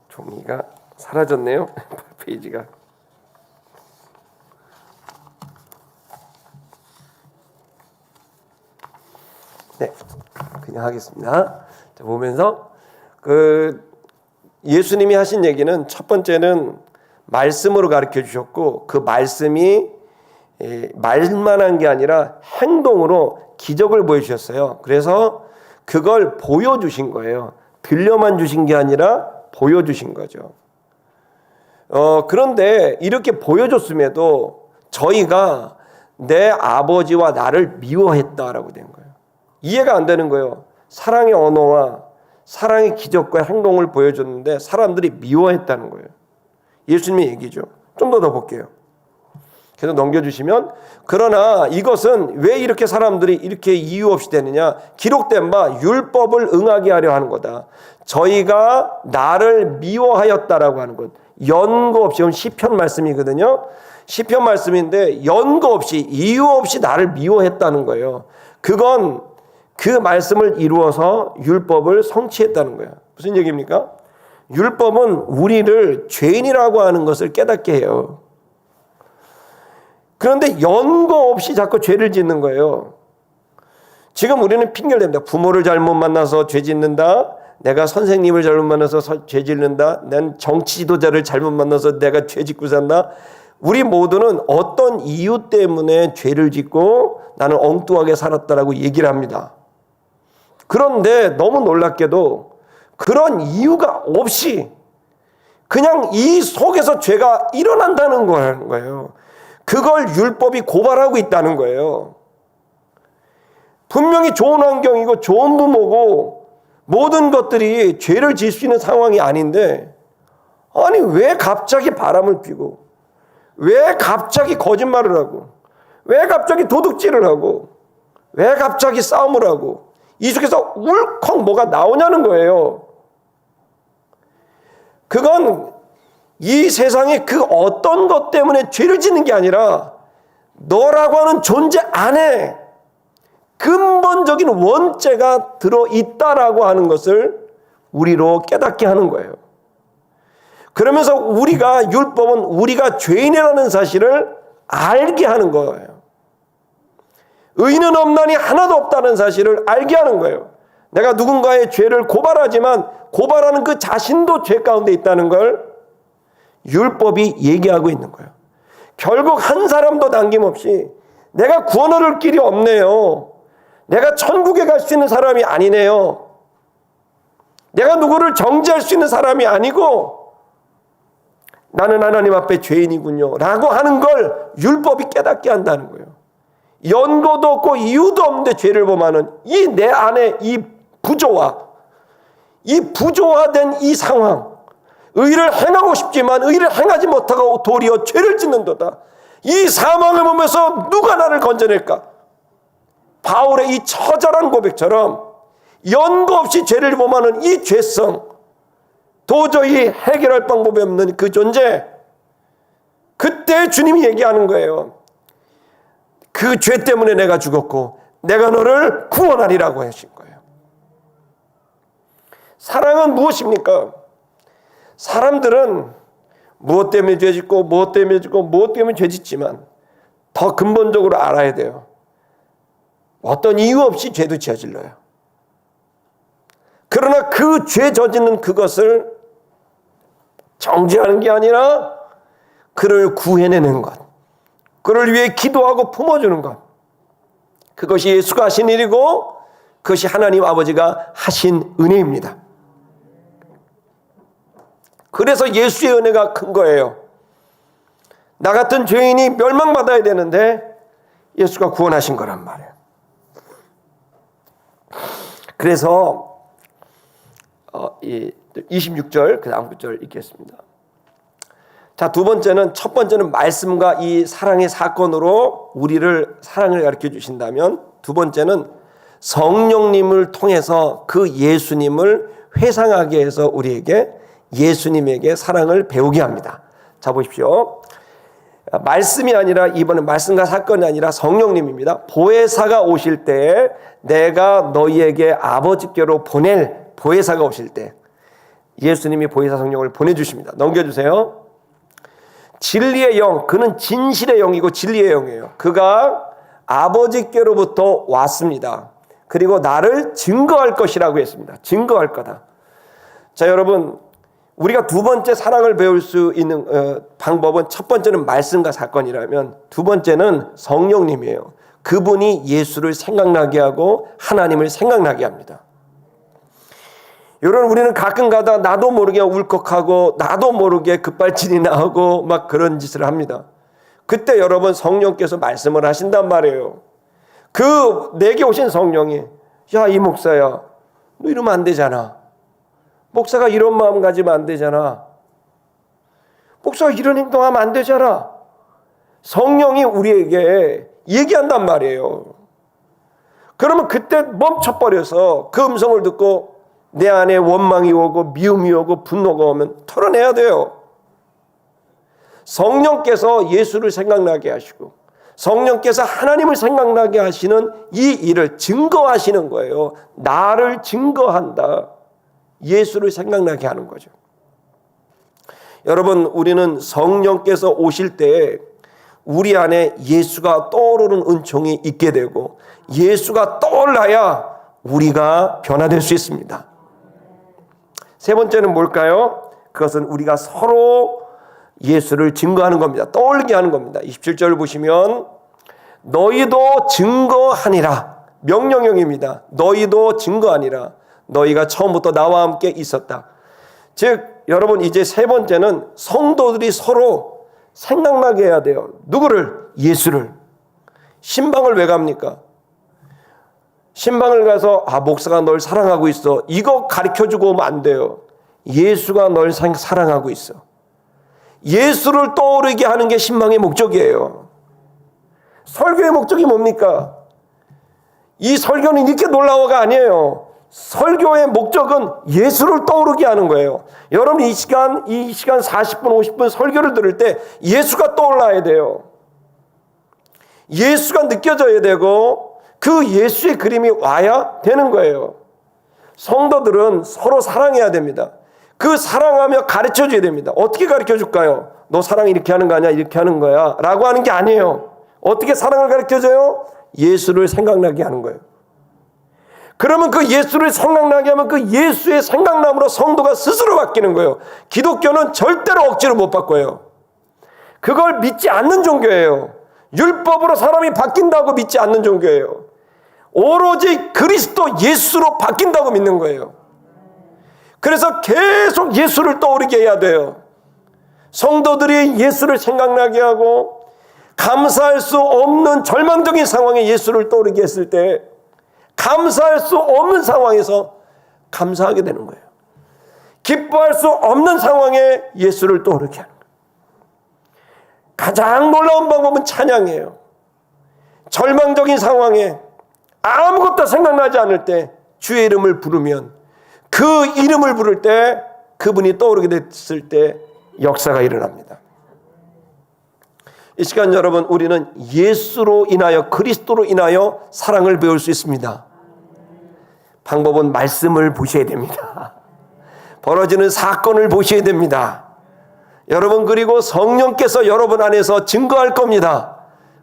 종이가 사라졌네요. 페이지가. 네, 그냥 하겠습니다. 자, 보면서 예수님이 하신 얘기는 첫 번째는 말씀으로 가르쳐 주셨고, 그 말씀이 말만 한 게 아니라 행동으로 기적을 보여주셨어요. 그래서 그걸 보여주신 거예요. 들려만 주신 게 아니라 보여주신 거죠. 그런데 이렇게 보여줬음에도 저희가 내 아버지와 나를 미워했다라고 된 거예요. 이해가 안 되는 거예요. 사랑의 언어와 사랑의 기적과 행동을 보여줬는데 사람들이 미워했다는 거예요. 예수님의 얘기죠. 좀 더 볼게요. 계속 넘겨주시면, 그러나 이것은 왜 이렇게 사람들이 이렇게 이유 없이 되느냐? 기록된 바 율법을 응하게 하려 하는 거다. 저희가 나를 미워하였다라고 하는 것. 연고 없이, 시편 말씀이거든요. 시편 말씀인데 연고 없이, 이유 없이 나를 미워했다는 거예요. 그건 그 말씀을 이루어서 율법을 성취했다는 거예요. 무슨 얘기입니까? 율법은 우리를 죄인이라고 하는 것을 깨닫게 해요. 그런데 연고 없이 자꾸 죄를 짓는 거예요. 지금 우리는 핑계를 댑니다. 부모를 잘못 만나서 죄 짓는다. 내가 선생님을 잘못 만나서 죄 짓는다. 난 정치 지도자를 잘못 만나서 내가 죄 짓고 산다. 우리 모두는 어떤 이유 때문에 죄를 짓고 나는 엉뚱하게 살았다라고 얘기를 합니다. 그런데 너무 놀랍게도 그런 이유가 없이 그냥 이 속에서 죄가 일어난다는 거예요. 그걸 율법이 고발하고 있다는 거예요. 분명히 좋은 환경이고 좋은 부모고 모든 것들이 죄를 지을 수 있는 상황이 아닌데, 아니 왜 갑자기 바람을 피고, 왜 갑자기 거짓말을 하고, 왜 갑자기 도둑질을 하고, 왜 갑자기 싸움을 하고, 이 속에서 울컥 뭐가 나오냐는 거예요. 그건 이 세상에 그 어떤 것 때문에 죄를 짓는 게 아니라 너라고 하는 존재 안에 근본적인 원죄가 들어있다라고 하는 것을 우리로 깨닫게 하는 거예요. 그러면서 우리가, 율법은 우리가 죄인이라는 사실을 알게 하는 거예요. 의인은 없나니 하나도 없다는 사실을 알게 하는 거예요. 내가 누군가의 죄를 고발하지만 고발하는 그 자신도 죄 가운데 있다는 걸 율법이 얘기하고 있는 거예요. 결국 한 사람도 남김없이 내가 구원 얻을 길이 없네요. 내가 천국에 갈 수 있는 사람이 아니네요. 내가 누구를 정죄할 수 있는 사람이 아니고 나는 하나님 앞에 죄인이군요 라고 하는 걸 율법이 깨닫게 한다는 거예요. 연고도 없고 이유도 없는데 죄를 범하는 이 내 안에 이 부조화된 이 상황, 의를 행하고 싶지만 의를 행하지 못하고 도리어 죄를 짓는도다. 이 사망을 보면서 누가 나를 건져낼까? 바울의 이 처절한 고백처럼 연고 없이 죄를 범하는 이 죄성, 도저히 해결할 방법이 없는 그 존재, 그때 주님이 얘기하는 거예요. 그 죄 때문에 내가 죽었고 내가 너를 구원하리라고 하신 거예요. 사랑은 무엇입니까? 사람들은 무엇 때문에 죄 짓고 무엇 때문에 짓고 무엇 때문에 죄 짓지만 더 근본적으로 알아야 돼요. 어떤 이유 없이 죄도 지어질러요. 그러나 그 죄 저지는 그것을 정죄하는 게 아니라 그를 구해내는 것, 그를 위해 기도하고 품어주는 것, 그것이 예수가 하신 일이고 그것이 하나님 아버지가 하신 은혜입니다. 그래서 예수의 은혜가 큰 거예요. 나 같은 죄인이 멸망받아야 되는데 예수가 구원하신 거란 말이에요. 그래서 26절 그 다음 구절 읽겠습니다. 자, 두 번째는, 첫 번째는 말씀과 이 사랑의 사건으로 우리를 사랑을 가르쳐 주신다면, 두 번째는 성령님을 통해서 그 예수님을 회상하게 해서 우리에게 예수님에게 사랑을 배우게 합니다. 자, 보십시오. 말씀이 아니라, 이번엔 말씀과 사건이 아니라 성령님입니다. 보혜사가 오실 때, 내가 너희에게 아버지께로 보낼 보혜사가 오실 때 예수님이 보혜사 성령을 보내주십니다. 넘겨주세요. 진리의 영, 그는 진실의 영이고 진리의 영이에요. 그가 아버지께로부터 왔습니다. 그리고 나를 증거할 것이라고 했습니다. 증거할 거다. 자, 여러분, 우리가 두 번째 사랑을 배울 수 있는 방법은, 첫 번째는 말씀과 사건이라면 두 번째는 성령님이에요. 그분이 예수를 생각나게 하고 하나님을 생각나게 합니다. 여러분, 우리는 가끔 가다 나도 모르게 울컥하고 나도 모르게 급발진이 나오고 막 그런 짓을 합니다. 그때 여러분, 성령께서 말씀을 하신단 말이에요. 그 내게 오신 성령이, 야, 이 목사야, 너 이러면 안 되잖아. 목사가 이런 마음 가지면 안 되잖아. 목사가 이런 행동하면 안 되잖아. 성령이 우리에게 얘기한단 말이에요. 그러면 그때 멈춰버려서 그 음성을 듣고 내 안에 원망이 오고 미움이 오고 분노가 오면 털어내야 돼요. 성령께서 예수를 생각나게 하시고 성령께서 하나님을 생각나게 하시는 이 일을 증거하시는 거예요. 나를 증거한다. 예수를 생각나게 하는 거죠. 여러분, 우리는 성령께서 오실 때 우리 안에 예수가 떠오르는 은총이 있게 되고 예수가 떠올라야 우리가 변화될 수 있습니다. 세 번째는 뭘까요? 그것은 우리가 서로 예수를 증거하는 겁니다. 떠올리게 하는 겁니다. 27절을 보시면 너희도 증거하니라. 명령형입니다. 너희도 증거하니라. 너희가 처음부터 나와 함께 있었다. 즉, 여러분, 이제 세 번째는 성도들이 서로 생각나게 해야 돼요. 누구를? 예수를. 신방을 왜 갑니까? 신방을 가서 목사가 널 사랑하고 있어, 이거 가르쳐주고 오면 안 돼요. 예수가 널 사랑하고 있어. 예수를 떠오르게 하는 게 신방의 목적이에요. 설교의 목적이 뭡니까? 이 설교는 이렇게 놀라워가 아니에요. 설교의 목적은 예수를 떠오르게 하는 거예요. 여러분, 이 시간 40분 50분 설교를 들을 때 예수가 떠올라야 돼요. 예수가 느껴져야 되고 그 예수의 그림이 와야 되는 거예요. 성도들은 서로 사랑해야 됩니다. 그 사랑하며 가르쳐줘야 됩니다. 어떻게 가르쳐줄까요? 너 사랑 이렇게 하는 거 아니야? 이렇게 하는 거야 라고 하는 게 아니에요. 어떻게 사랑을 가르쳐줘요? 예수를 생각나게 하는 거예요. 그러면 그 예수를 생각나게 하면 그 예수의 생각남으로 성도가 스스로 바뀌는 거예요. 기독교는 절대로 억지로 못 바꿔요. 그걸 믿지 않는 종교예요. 율법으로 사람이 바뀐다고 믿지 않는 종교예요. 오로지 그리스도 예수로 바뀐다고 믿는 거예요. 그래서 계속 예수를 떠오르게 해야 돼요. 성도들이 예수를 생각나게 하고 감사할 수 없는 절망적인 상황에 예수를 떠오르게 했을 때 감사할 수 없는 상황에서 감사하게 되는 거예요. 기뻐할 수 없는 상황에 예수를 떠오르게 하는 거예요. 가장 놀라운 방법은 찬양이에요. 절망적인 상황에 아무것도 생각나지 않을 때 주의 이름을 부르면, 그 이름을 부를 때 그분이 떠오르게 됐을 때 역사가 일어납니다. 이 시간 여러분, 우리는 예수로 인하여, 그리스도로 인하여 사랑을 배울 수 있습니다. 방법은 말씀을 보셔야 됩니다. 벌어지는 사건을 보셔야 됩니다. 여러분, 그리고 성령께서 여러분 안에서 증거할 겁니다.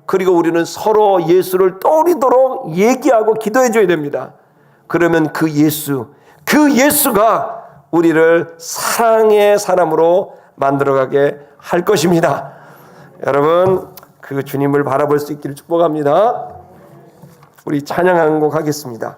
그리고 우리는 서로 예수를 떠올리도록 얘기하고 기도해 줘야 됩니다. 그러면 그 예수가 우리를 사랑의 사람으로 만들어가게 할 것입니다. 여러분, 그 주님을 바라볼 수 있기를 축복합니다. 우리 찬양 한 곡 하겠습니다.